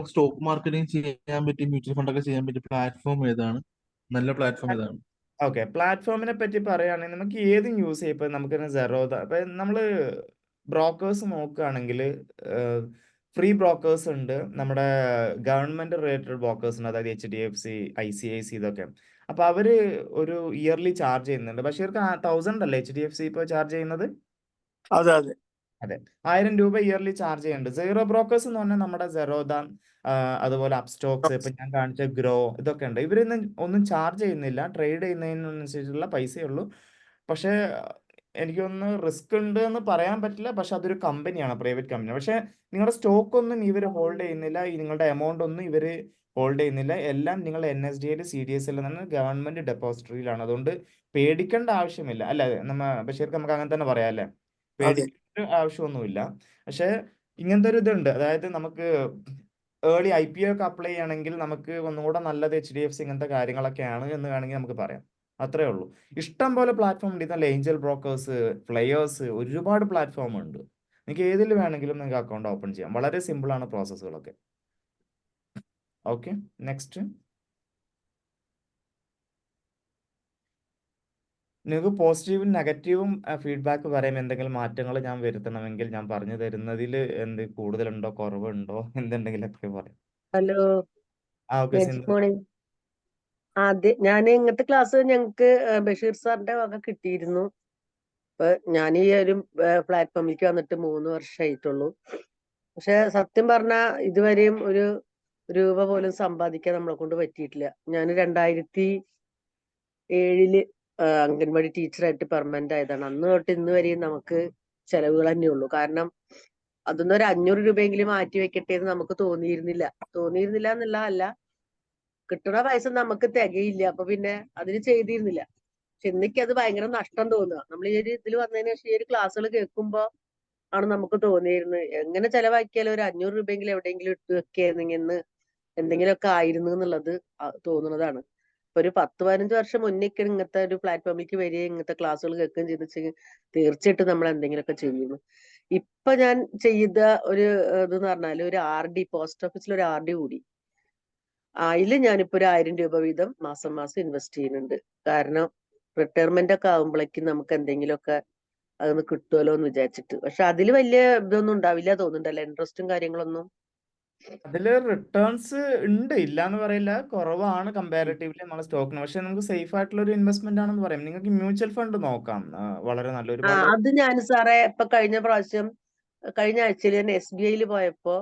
സ്റ്റോക്ക് മാർക്കറ്റിംഗ് ചെയ്യാൻ പറ്റിയ മ്യൂച്വൽ ഫണ്ടൊക്കെ ചെയ്യാൻ പറ്റിയ പ്ലാറ്റ്ഫോം ഏതാണ്? നല്ല പ്ലാറ്റ്ഫോം ഏതാണ്? ഓക്കെ, പ്ലാറ്റ്ഫോമിനെ പറ്റി പറയുകയാണെങ്കിൽ നമുക്ക് ഏതും യൂസ് ചെയ്യാം. ഇപ്പം നമുക്ക് സെറോദ, ഇപ്പം നമ്മൾ ബ്രോക്കേഴ്സ് നോക്കുകയാണെങ്കിൽ ഫ്രീ ബ്രോക്കേഴ്സ് ഉണ്ട്, നമ്മുടെ ഗവൺമെന്റ് റിലേറ്റഡ് ബ്രോക്കേഴ്സ് ഉണ്ട്, അതായത് HDFC, ICIC ഇതൊക്കെ. അപ്പൊ അവര് ഒരു ഇയർലി ചാർജ് ചെയ്യുന്നുണ്ട്. ബഷീർക്ക് 1000 അല്ലേ HDFC ഇപ്പോൾ ചാർജ് ചെയ്യുന്നത്? അതെ അതെ അതെ, 1000 രൂപ ഇയർലി ചാർജ് ചെയ്യുന്നുണ്ട്. സീറോ ബ്രോക്കേഴ്സ് എന്ന് പറഞ്ഞാൽ നമ്മുടെ സെറോദ, അതുപോലെ അപ്സ്റ്റോക്സ്, ഇപ്പൊ ഞാൻ കാണിച്ച ഗ്രോ, ഇതൊക്കെ ഉണ്ട്. ഇവരൊന്നും ഒന്നും ചാർജ് ചെയ്യുന്നില്ല, ട്രേഡ് ചെയ്യുന്നതിനനുസരിച്ചുള്ള പൈസയേ ഉള്ളൂ. പക്ഷേ എനിക്കൊന്ന് റിസ്ക് ഉണ്ട് എന്ന് പറയാൻ പറ്റില്ല. പക്ഷെ അതൊരു കമ്പനിയാണ്, പ്രൈവറ്റ് കമ്പനി. പക്ഷെ നിങ്ങളുടെ സ്റ്റോക്ക് ഒന്നും ഇവർ ഹോൾഡ് ചെയ്യുന്നില്ല, ഈ നിങ്ങളുടെ എമൗണ്ട് ഒന്നും ഇവർ ഹോൾഡ് ചെയ്യുന്നില്ല. എല്ലാം നിങ്ങൾ NSDL, CDSL എന്ന ഗവൺമെന്റ് ഡെപ്പോസിറ്ററിയിലാണ്. അതുകൊണ്ട് പേടിക്കേണ്ട ആവശ്യമില്ല. അല്ല നമ്മ ബഷീർക്ക് നമുക്ക് അങ്ങനെ തന്നെ പറയാം അല്ലേ? അതെ പേടിക്കേണ്ട ആവശ്യമൊന്നുമില്ല. പക്ഷെ ഇങ്ങനത്തെ ഒരു ഇതുണ്ട്, അതായത് നമുക്ക് ഏർലി IPO ഒക്കെ അപ്ലൈ ചെയ്യണമെങ്കിൽ നമുക്ക് ഒന്നുകൂടെ നല്ലത് HDFC ഇങ്ങനത്തെ കാര്യങ്ങളൊക്കെയാണ് എന്ന് വേണമെങ്കിൽ നമുക്ക് പറയാം. അത്രേ ഉള്ളൂ. ഇഷ്ടം പോലെ പ്ലാറ്റ്ഫോം ഉണ്ട്. ഇതല്ല ഏഞ്ചൽ ബ്രോക്കേഴ്സ്, ഫ്ലയേഴ്സ്, ഒരുപാട് പ്ലാറ്റ്ഫോം ഉണ്ട്. നിങ്ങൾക്ക് ഏതിൽ വേണമെങ്കിലും നിങ്ങൾക്ക് അക്കൗണ്ട് ഓപ്പൺ ചെയ്യാം. വളരെ സിമ്പിൾ ആണ് പ്രോസസ്സുകളൊക്കെ. Okay, next. നിങ്ങൾക്ക് പോസിറ്റീവും നെഗറ്റീവും ഫീഡ്ബാക്ക് പറയാം. എന്തെങ്കിലും മാറ്റങ്ങൾ ഞാൻ വരുത്തണമെങ്കിൽ, ഞാൻ പറഞ്ഞു തരുന്നതിൽ എന്ത് കൂടുതലുണ്ടോ കുറവുണ്ടോ എന്തുണ്ടെങ്കിലൊക്കെ പറയാം. Hello, okay magic Sindhu. Morning. ഞാൻ ഇങ്ങനത്തെ ക്ലാസ് ഞങ്ങൾക്ക് ബഷീർ സാറിന്റെ വക കിട്ടിയിരുന്നു. അപ്പൊ ഞാൻ ഈ ഒരു പ്ലാറ്റ്ഫോമിലേക്ക് വന്നിട്ട് 3 വർഷമായിട്ടുള്ളൂ. പക്ഷെ സത്യം പറഞ്ഞാൽ ഇതുവരെയും ഒരു രൂപ പോലും സമ്പാദിക്കാൻ നമ്മളെ കൊണ്ട് പറ്റിയിട്ടില്ല. ഞാൻ 2007 അംഗൻവാടി ടീച്ചറായിട്ട് പെർമനന്റ് ആയതാണ്. അന്ന് തൊട്ട് ഇന്ന് വരെയും നമുക്ക് ചെലവുകൾ തന്നെയുള്ളൂ. കാരണം അതൊന്നും ഒരു 500 രൂപയെങ്കിലും മാറ്റി വെക്കട്ടെ എന്ന് നമുക്ക് തോന്നിയിരുന്നില്ല എന്നുള്ളതല്ല, കിട്ടുന്ന പൈസ നമുക്ക് തികയില്ല. അപ്പൊ പിന്നെ അതിന് ചെയ്തിരുന്നില്ല. പക്ഷെ ഇന്നേക്ക് അത് ഭയങ്കര നഷ്ടം തോന്നുക. നമ്മൾ ഈ ഒരു ഇതിൽ വന്നതിന് ശേഷം ഈ ഒരു ക്ലാസ്സുകൾ കേൾക്കുമ്പോ ആണ് നമുക്ക് തോന്നിയിരുന്നത് എങ്ങനെ ചെലവാക്കിയാലും ഒരു 500 രൂപയെങ്കിലും എവിടെയെങ്കിലും ഇട്ട് വെക്കുകയായിരുന്നെങ്കിൽ എന്തെങ്കിലുമൊക്കെ ആയിരുന്നു എന്നുള്ളത് തോന്നുന്നതാണ്. ഇപ്പൊ ഒരു 10-15 വർഷം മുന്നേക്ക് ഇങ്ങനത്തെ ഒരു പ്ലാറ്റ്ഫോമിലേക്ക് വരികയും ഇങ്ങനത്തെ ക്ലാസ്സുകൾ കേൾക്കുകയും ചെയ്തെങ്കിൽ തീർച്ചയായിട്ടും നമ്മൾ എന്തെങ്കിലുമൊക്കെ ചെയ്യുന്നു. ഇപ്പൊ ഞാൻ ചെയ്ത ഒരു ഇതെന്ന് പറഞ്ഞാല് ഒരു RD, പോസ്റ്റ് ഓഫീസിൽ ഒരു RD കൂടി. അതിൽ ഞാനിപ്പോ ഒരു 1000 രൂപ വീതം മാസം മാസം ഇൻവെസ്റ്റ് ചെയ്യുന്നുണ്ട്. കാരണം റിട്ടയർമെന്റ് ഒക്കെ ആകുമ്പോഴേക്കും നമുക്ക് എന്തെങ്കിലുമൊക്കെ അതൊന്ന് കിട്ടുമല്ലോ എന്ന് വിചാരിച്ചിട്ട്. പക്ഷെ അതിൽ വലിയ ഇതൊന്നും ഉണ്ടാവില്ല തോന്നുന്നുണ്ടല്ലോ, ഇൻട്രസ്റ്റും കാര്യങ്ങളൊന്നും. അതില് റിട്ടേൺസ് ഉണ്ട്, ഇല്ല എന്ന് പറയില്ല, കുറവാണ് കമ്പാരിറ്റീവ്ലി നമ്മുടെ സ്റ്റോക്കിന്. പക്ഷെ നമുക്ക് സേഫ് ആയിട്ടുള്ള ഒരു ഇൻവെസ്റ്റ്മെന്റ് ആണെന്ന് പറയാം. നിങ്ങൾക്ക് മ്യൂച്വൽ ഫണ്ട് നോക്കാം, വളരെ നല്ല ഒരുപാട്. അത് ഞാൻ സാറേ ഇപ്പൊ കഴിഞ്ഞ ആഴ്ചയിൽ ഞാൻ SBI പോയപ്പോ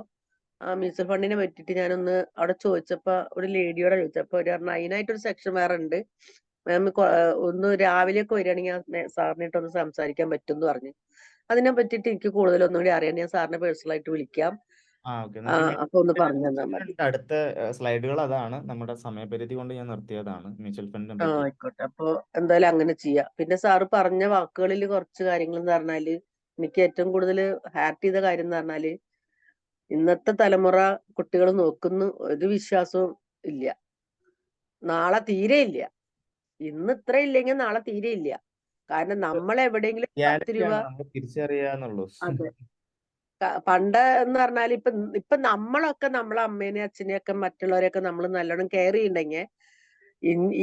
മ്യൂച്വൽ ഫണ്ടിനെ പറ്റിയിട്ട് ഞാനൊന്ന് അവിടെ ചോദിച്ചപ്പോ ഒരു ലേഡിയോടെ ചോദിച്ചപ്പോ ഒരു പറഞ്ഞു അതിനായിട്ടൊരു സെക്ഷൻ വേറെ ഉണ്ട് മാം, ഒന്ന് രാവിലെയൊക്കെ വരികയാണെങ്കിൽ സാറിനായിട്ടൊന്ന് സംസാരിക്കാൻ പറ്റും എന്ന് പറഞ്ഞു. അതിനെ പറ്റിയിട്ട് എനിക്ക് കൂടുതലൊന്നും കൂടി അറിയാൻ ഞാൻ സാറിനെ പേഴ്സണലായിട്ട് വിളിക്കാം. ഓക്കെ, അപ്പൊ ഒന്ന് പറഞ്ഞു തന്നാൽ മതി. അടുത്ത സ്ലൈഡുകൾ അതാണ്. നമ്മുടെ സമയപരിധി കൊണ്ട് ഞാൻ നിർത്തിയതാണ് മ്യൂച്വൽ ഫണ്ടിനെ പറ്റി. ആയിക്കോട്ടെ, അപ്പൊ എന്തായാലും അങ്ങനെ ചെയ്യാം. പിന്നെ സാറ് പറഞ്ഞ വാക്കുകളിൽ കുറച്ച് കാര്യങ്ങൾ എന്ന് പറഞ്ഞാല് എനിക്ക് ഏറ്റവും കൂടുതൽ ഹാർട്ട് ചെയ്ത കാര്യം എന്ന് പറഞ്ഞാല് ഇന്നത്തെ തലമുറ കുട്ടികൾ നോക്കുന്നു ഒരു വിശ്വാസവും ഇല്ല. നാളെ തീരെ ഇല്ല. ഇന്ന് ഇത്ര ഇല്ലെങ്കിൽ നാളെ തീരെ ഇല്ല. കാരണം നമ്മൾ എവിടെയെങ്കിലും 10 റിയാലിറ്റി രൂപ ആണ്, നമ്മൾ തിരിച്ചറിയാന്നുള്ളൂ. അതെ പണ്ട് എന്ന് പറഞ്ഞാൽ ഇപ്പൊ നമ്മളൊക്കെ നമ്മളെ അമ്മേനെയും അച്ഛനെയും ഒക്കെ മറ്റുള്ളവരെയൊക്കെ നമ്മൾ നല്ലോണം കെയർ ചെയ്യുന്നുണ്ടെങ്കിൽ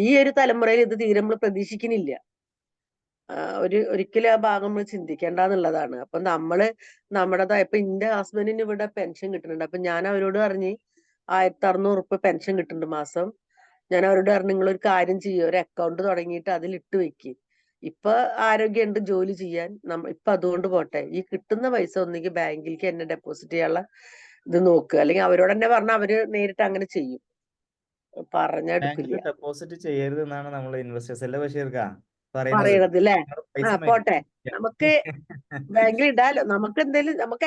ഈ ഒരു തലമുറയിൽ ഇത് തീരെ നമ്മൾ പ്രതീക്ഷിക്കുന്നില്ല. ഒരിക്കലും ആ ഭാഗം നമ്മൾ ചിന്തിക്കേണ്ടെന്നുള്ളതാണ്. അപ്പൊ നമ്മുടേതായ ഇപ്പൊ എന്റെ ഹസ്ബൻഡിന് ഇവിടെ പെൻഷൻ കിട്ടുന്നുണ്ട്. അപ്പൊ ഞാൻ അവരോട് പറഞ്ഞ് 1600 ഉറുപ്പിക പെൻഷൻ കിട്ടുന്നുണ്ട് മാസം. ഞാൻ അവരോട് പറഞ്ഞു നിങ്ങളൊരു കാര്യം ചെയ്യുക, ഒരു അക്കൗണ്ട് തുടങ്ങിയിട്ട് അതിൽ ഇട്ട് വെക്ക്. ഇപ്പൊ ആരോഗ്യമുണ്ട് ജോലി ചെയ്യാൻ, ഇപ്പൊ അതുകൊണ്ട് പോട്ടെ, ഈ കിട്ടുന്ന പൈസ ഒന്നെങ്കിൽ ബാങ്കിലേക്ക് എന്നെ ഡെപ്പോസിറ്റ് ചെയ്യാനുള്ള ഇത് നോക്കുക. അല്ലെങ്കിൽ അവരോട് തന്നെ പറഞ്ഞാൽ അവര് നേരിട്ട് അങ്ങനെ ചെയ്യും. പറഞ്ഞെടുക്കില്ല ബാങ്കിൽ ഡെപ്പോസിറ്റ് ചെയ്യരുത് എന്നാണ് നമ്മൾ ഇൻവെസ്റ്റേഴ്സ് അല്ലേ ബഷീർക്കാ പറയുന്നത്. പറയണത് അല്ലേ. പൈസ പോട്ടെ, നമുക്ക് ബാങ്കിൽ ഇടാലോ, നമുക്ക്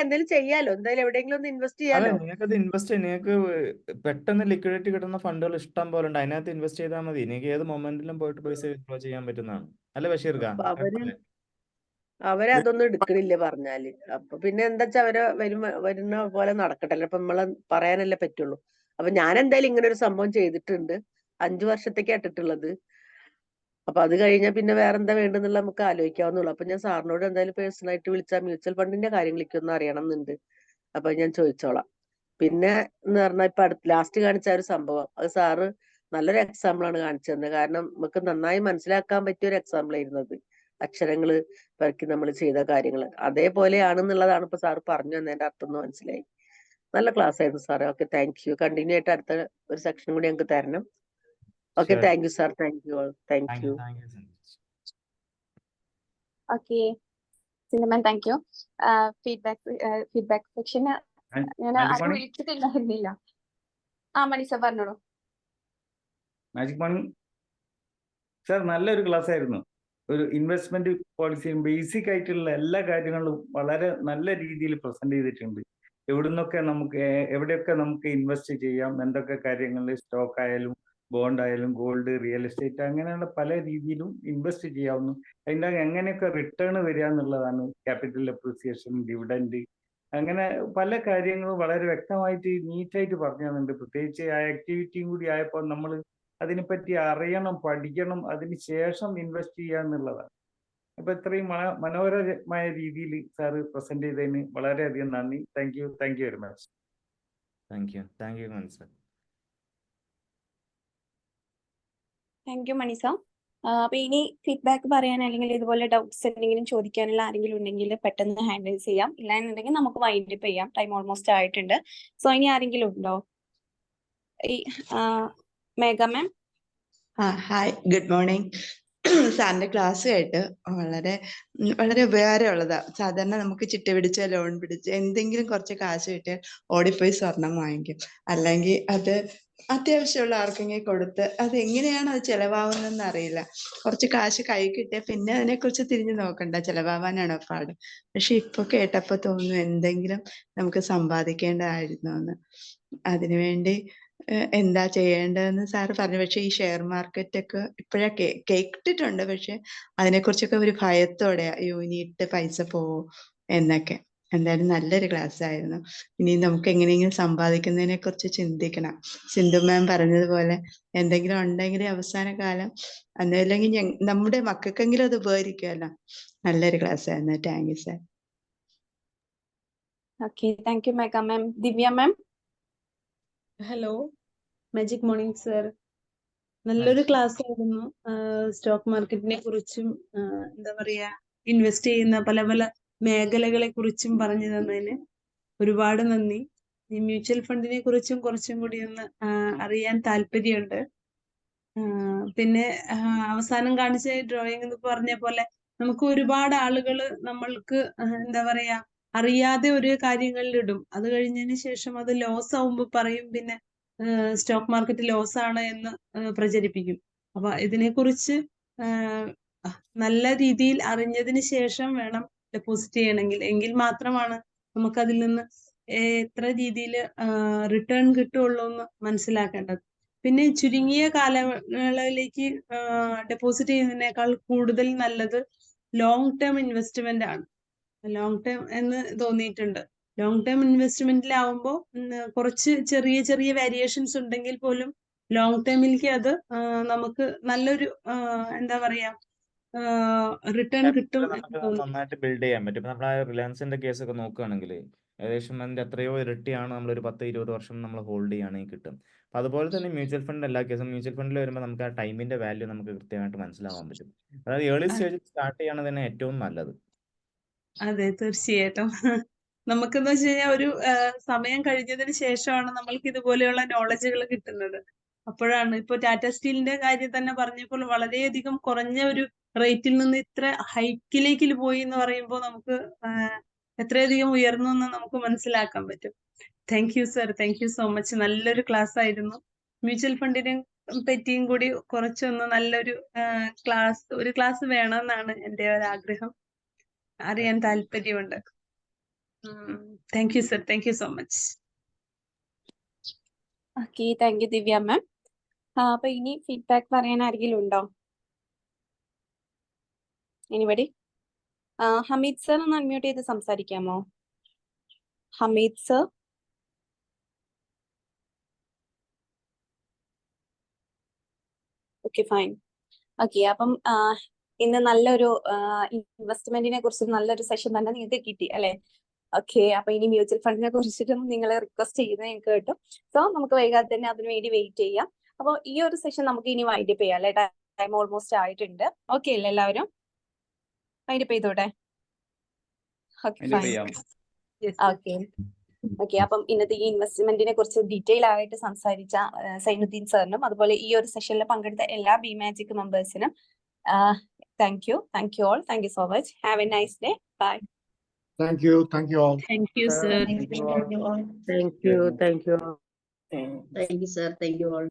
എന്തേലും ചെയ്യാലോ, എന്തായാലും എവിടെയെങ്കിലും ഒന്ന് ഇൻവെസ്റ്റ് അതെ, ചെയ്യാലോ. നിങ്ങൾക്കത് ഇൻവെസ്റ്റ് ചെയ്യാം. നിങ്ങൾക്ക് പെട്ടെന്ന് ലിക്വിഡിറ്റി കിട്ടുന്ന ഫണ്ടുകൾ ഇഷ്ടം പോലെ ഉണ്ട്. അതിനകത്ത് ഇൻവെസ്റ്റ് ചെയ്താൽ മതി. നിങ്ങൾക്ക് ഏത് മൊമെന്റിലും പോയിട്ട് പൈസ വിത്ഡ്രോ ചെയ്യാൻ പറ്റുന്നതാണ്. അല്ലേ ബഷീർക്കാ? അപ്പൊ അവരതൊന്നും എടുക്കണില്ല പറഞ്ഞാല്. അപ്പൊ പിന്നെ എന്താ വെച്ചാ വരുന്ന പോലെ നടക്കട്ടെ. അപ്പൊ നമ്മളെ പറയാനല്ലേ പറ്റുള്ളൂ. അപ്പൊ ഞാൻ എന്തായാലും ഇങ്ങനെ ഒരു സംഭവം ചെയ്തിട്ടുണ്ട്. 5 വർഷത്തേക്ക് ഇട്ടിട്ടുള്ളത്. അപ്പൊ അത് കഴിഞ്ഞാൽ പിന്നെ വേറെ എന്താ വേണ്ടെന്നുള്ള നമുക്ക് ആലോചിക്കാവുന്നുള്ളൂ. അപ്പൊ ഞാൻ സാറിനോട് എന്തായാലും പേഴ്സണലായിട്ട് വിളിച്ചാൽ മ്യൂച്വൽ ഫണ്ടിന്റെ കാര്യങ്ങളൊക്കെ ഒന്ന് അറിയണം എന്നുണ്ട്. അപ്പൊ ഞാൻ ചോദിച്ചോളാം. പിന്നെ എന്ന് പറഞ്ഞാൽ ഇപ്പൊ ലാസ്റ്റ് കാണിച്ച ഒരു സംഭവം, അത് സാറ് നല്ലൊരു എക്സാമ്പിൾ ആണ് കാണിച്ചു തന്നത്. കാരണം നമുക്ക് നന്നായി മനസ്സിലാക്കാൻ പറ്റിയ ഒരു എക്സാമ്പിൾ ആയിരുന്നത്. അക്ഷരങ്ങള് പെറുക്കി നമ്മൾ ചെയ്ത കാര്യങ്ങൾ അതേപോലെയാണെന്നുള്ളതാണ് ഇപ്പൊ സാറ് പറഞ്ഞു തന്നതിന്റെ അർത്ഥം എന്ന് മനസ്സിലായി. നല്ല ക്ലാസ് ആയിരുന്നു സാറേ. Okay, thank U. കണ്ടിന്യൂ ആയിട്ട് അടുത്ത ഒരു സെക്ഷൻ കൂടി ഞങ്ങൾക്ക് തരണം. Okay, Sure. Thank you sir. Thank you all. Thank Thank you. you. Thank you so much. Okay Sindhu ma'am, thank you. Feedback സെക്ഷന് ഞാൻ മാജിക് ആരും മണി വിളിച്ചിട്ടില്ലായിരുന്നില്ല. മണി സർ പറഞ്ഞോളൂ. മാജിക് മണി സാർ നല്ലൊരു ക്ലാസ് ആയിരുന്നു. ഒരു ഇൻവെസ്റ്റ്മെന്റ് പോളിസിയും ബേസിക് ആയിട്ടുള്ള എല്ലാ കാര്യങ്ങളും വളരെ നല്ല രീതിയിൽ പ്രസന്റ് ചെയ്തിട്ടുണ്ട്. എവിടെയൊക്കെ നമുക്ക് ഇൻവെസ്റ്റ് ചെയ്യാം, എന്തൊക്കെ കാര്യങ്ങളിൽ സ്റ്റോക്ക് ആയാലും ബോണ്ട് ആയാലും ഗോൾഡ്, റിയൽ എസ്റ്റേറ്റ്, അങ്ങനെയുള്ള പല രീതിയിലും ഇൻവെസ്റ്റ് ചെയ്യാവുന്നു. അതിൻ്റെ എങ്ങനെയൊക്കെ റിട്ടേൺ വരിക എന്നുള്ളതാണ്. ക്യാപിറ്റൽ അപ്രീസിയേഷൻ, ഡിവിഡൻഡ്, അങ്ങനെ പല കാര്യങ്ങളും വളരെ വ്യക്തമായിട്ട് നീറ്റായിട്ട് പറഞ്ഞു തന്നിട്ടുണ്ട്. പ്രത്യേകിച്ച് ആ ആക്ടിവിറ്റിയും കൂടി ആയപ്പോൾ നമ്മൾ അതിനെപ്പറ്റി അറിയണം, പഠിക്കണം, അതിന് ശേഷം ഇൻവെസ്റ്റ് ചെയ്യുക എന്നുള്ളതാണ്. അപ്പൊ ഇത്രയും മനോഹരമായ രീതിയിൽ സാറ് പ്രസന്റ് ചെയ്തതിന് വളരെയധികം നന്ദി. Thank you very much. Thank you. Thank you, Mani sir. Thank you Mani sir. അപ്പൊ ഇനി ഫീഡ്ബാക്ക് പറയാൻ അല്ലെങ്കിൽ ഇതുപോലെ ഡൗട്ട്സ് എന്തെങ്കിലും ചോദിക്കാനുള്ള ആരെങ്കിലും ഉണ്ടെങ്കിൽ പെട്ടെന്ന് ഹാൻഡിൽ ചെയ്യാം. ഇല്ലാന്നുണ്ടെങ്കിൽ നമുക്ക് വൈൻഡപ്പ് ചെയ്യാം. ടൈം ഓൾമോസ്റ്റ് ആയിട്ടുണ്ട്. സോ ഇനി ആരെങ്കിലും ഉണ്ടോ? Megha ma'am. Hi, good morning. സാറിന്റെ ക്ലാസ് കേട്ട് വളരെ ഉപകാരമുള്ളതാ. സാധാരണ നമുക്ക് ചിട്ടി പിടിച്ച് ലോൺ പിടിച്ച് എന്തെങ്കിലും കുറച്ച് കാശ് കിട്ടിയാൽ ഓടിപ്പോയി സ്വർണം വാങ്ങിക്കും. അല്ലെങ്കിൽ അത് അത്യാവശ്യമുള്ള ആർക്കെങ്കിലും കൊടുത്ത് അത് എങ്ങനെയാണ് അത് ചെലവാകുന്നതെന്ന് അറിയില്ല. കുറച്ച് കാശ് കൈ കിട്ടിയാൽ പിന്നെ അതിനെക്കുറിച്ച് തിരിഞ്ഞു നോക്കണ്ട, ചെലവാകാനാണോ പാട്. പക്ഷെ ഇപ്പൊ കേട്ടപ്പോ തോന്നുന്നു എന്തെങ്കിലും നമുക്ക് സമ്പാദിക്കേണ്ടതായിരുന്നു എന്ന്. അതിനുവേണ്ടി എന്താ ചെയ്യേണ്ടതെന്ന് സാറ് പറഞ്ഞു. പക്ഷെ ഈ ഷെയർ മാർക്കറ്റ് ഒക്കെ ഇപ്പോഴാ കേട്ടിട്ടുണ്ട്. പക്ഷെ അതിനെക്കുറിച്ചൊക്കെ ഒരു ഭയത്തോടെ, അയ്യോ ഇനി ഇട്ട് പൈസ പോവോ എന്നൊക്കെ. എന്തായാലും നല്ലൊരു ക്ലാസ് ആയിരുന്നു. ഇനി നമുക്ക് എങ്ങനെയെങ്കിലും സമ്പാദിക്കുന്നതിനെ കുറിച്ച് ചിന്തിക്കണം. സിന്ധു മാം പറഞ്ഞതുപോലെ എന്തെങ്കിലും ഉണ്ടെങ്കിൽ അവസാന കാലം അല്ലെങ്കിൽ നമ്മുടെ മക്കൾക്കെങ്കിലും അത് ഉപകരിക്കുമല്ലോ. നല്ലൊരു ക്ലാസ് ആയിരുന്നു. Thank you sir. Okay, thank U Megha ma'am. Divya ma'am. Hello, magic morning sir. നല്ലൊരു ക്ലാസ് ആയിരുന്നു. സ്റ്റോക്ക് മാർക്കറ്റിനെ കുറിച്ചും എന്താ പറയാ, ഇൻവെസ്റ്റ് ചെയ്യുന്ന പല പല മേഖലകളെ കുറിച്ചും പറഞ്ഞു തന്നതിന് ഒരുപാട് നന്ദി. ഈ മ്യൂച്വൽ ഫണ്ടിനെ കുറിച്ചും കുറച്ചും കൂടി ഒന്ന് അറിയാൻ താല്പര്യമുണ്ട്. പിന്നെ അവസാനം കാണിച്ച ഡ്രോയിങ് എന്ന് പറഞ്ഞ പോലെ നമുക്ക് ഒരുപാട് ആളുകൾ നമ്മൾക്ക് എന്താ പറയാ അറിയാതെ ഒരു കാര്യങ്ങളിൽ ഇടും. അത് കഴിഞ്ഞതിന് ശേഷം അത് ലോസ് ആവുമ്പോൾ പറയും പിന്നെ സ്റ്റോക്ക് മാർക്കറ്റ് ലോസ് ആണ് എന്ന് പ്രചരിപ്പിക്കും. അപ്പൊ ഇതിനെക്കുറിച്ച് നല്ല രീതിയിൽ അറിഞ്ഞതിന് ശേഷം വേണം ഡെപ്പോസിറ്റ് ചെയ്യണമെങ്കിൽ. എങ്കിൽ മാത്രമാണ് നമുക്കതിൽ നിന്ന് എത്ര രീതിയിൽ റിട്ടേൺ കിട്ടുള്ളൂ എന്ന് മനസ്സിലാക്കേണ്ടത്. പിന്നെ ചുരുങ്ങിയ കാലയളവിലേക്ക് ഡെപ്പോസിറ്റ് ചെയ്യുന്നതിനേക്കാൾ കൂടുതൽ നല്ലത് ലോങ് ടേം ഇൻവെസ്റ്റ്മെന്റ് ആണ്. ലോങ് ടേം എന്ന് തോന്നിയിട്ടുണ്ട്. ലോങ് ടേം ഇൻവെസ്റ്റ്മെന്റിലാവുമ്പോൾ കുറച്ച് ചെറിയ ചെറിയ വേരിയേഷൻസ് ഉണ്ടെങ്കിൽ പോലും ലോങ് ടേമിലേക്ക് അത് നമുക്ക് നല്ലൊരു എന്താ പറയാ റിട്ടേൺ കിട്ടും എന്ന് നമുക്ക് തോന്നുന്നു. നന്നായിട്ട് ബിൽഡ് ചെയ്യാൻ പറ്റും. ഇപ്പൊ നമ്മുടെ റിലയൻസിന്റെ കേസ് ഒക്കെ നോക്കുകയാണെങ്കിൽ ഏകദേശം അതിന്റെ എത്രയോ ഇരട്ടിയാണ് നമ്മളൊരു 10-20 വർഷം നമ്മൾ ഹോൾഡ് ചെയ്യുകയാണെങ്കിൽ കിട്ടും. അപ്പൊ അതുപോലെ തന്നെ മ്യൂച്വൽ ഫണ്ട് എല്ലാ കേസും മ്യൂച്വൽ ഫണ്ടിൽ വരുമ്പോൾ നമുക്ക് ആ ടൈമിന്റെ വാല്യൂ നമുക്ക് കൃത്യമായിട്ട് മനസ്സിലാവാൻ പറ്റും. അതായത് ഏർലി സ്റ്റേജിൽ സ്റ്റാർട്ട് ചെയ്യാണ് തന്നെ ഏറ്റവും നല്ലത്. അതെ, തീർച്ചയായിട്ടും. നമുക്കെന്ന് വെച്ച് കഴിഞ്ഞാൽ ഒരു സമയം കഴിഞ്ഞതിന് ശേഷമാണ് നമ്മൾക്ക് ഇതുപോലെയുള്ള നോളജുകൾ കിട്ടുന്നത്. അപ്പോഴാണ് ഇപ്പൊ ടാറ്റ സ്റ്റീലിന്റെ കാര്യം തന്നെ പറഞ്ഞപ്പോൾ വളരെയധികം കുറഞ്ഞ ഒരു റേറ്റിൽ നിന്ന് ഇത്ര ഹൈക്കിലേക്ക് പോയി എന്ന് പറയുമ്പോൾ നമുക്ക് എത്രയധികം ഉയർന്നു എന്ന് നമുക്ക് മനസ്സിലാക്കാൻ പറ്റും. Thank you sir, thank you so much. നല്ലൊരു ക്ലാസ് ആയിരുന്നു. മ്യൂച്വൽ ഫണ്ടിനെ പറ്റിയും കൂടി കുറച്ചൊന്ന് നല്ലൊരു ക്ലാസ് വേണമെന്നാണ് എൻ്റെ ഒരു ആഗ്രഹം. അറിയാൻ താല്പര്യമുണ്ട്. Thank you sir, thank you so much. Okay, thank you Divya ma'am. അപ്പൊ ഇനി ഫീഡ്ബാക്ക് പറയാൻ ആരെങ്കിലും ഉണ്ടോ? എനിബഡി? ഹമീദ് സർ ഒന്ന് അൺമ്യൂട്ട് ചെയ്ത് സംസാരിക്കാമോ? Hameed sir. Okay, fine. Okay, അപ്പം ഇന്ന് നല്ലൊരു ഇൻവെസ്റ്റ്മെന്റിനെ കുറിച്ച് നല്ലൊരു സെഷൻ തന്നെ നിങ്ങൾക്ക് കിട്ടി അല്ലെ? ഓക്കെ, അപ്പൊ ഇനി മ്യൂച്വൽ ഫണ്ടിനെ കുറിച്ചിട്ടും നിങ്ങൾ റിക്വസ്റ്റ് ചെയ്യുന്നത് ഞങ്ങൾക്ക് കിട്ടും. സോ നമുക്ക് വൈകാതെ തന്നെ അതിനു വേണ്ടി വെയിറ്റ് ചെയ്യാം. അപ്പോൾ ഈ ഒരു സെഷൻ നമുക്ക് ഇനി വൈൻഡപ്പ് ചെയ്യാം അല്ലെ? ടൈം ഓൾമോസ്റ്റ് ആയിട്ടുണ്ട്. ഓക്കെ അല്ലേ എല്ലാവരും? വൈൻഡപ്പ് ചെയ്തോട്ടെ? Okay, fine. ഓക്കെ, ഓക്കെ, അപ്പം ഇന്നത്തെ ഈ ഇൻവെസ്റ്റ്മെന്റിനെ കുറിച്ച് ഡീറ്റെയിൽ ആയിട്ട് സംസാരിച്ച സൈനുദ്ദീൻ സാറിനും അതുപോലെ ഈ ഒരു സെഷനിൽ പങ്കെടുത്ത എല്ലാ ബി മാജിക് മെമ്പേഴ്സിനും thank you all, thank you so much, have a nice day, bye. Thank you all. Thank you, sir. Thank you. Yeah. Thank you. Thank you, sir. Thank you all.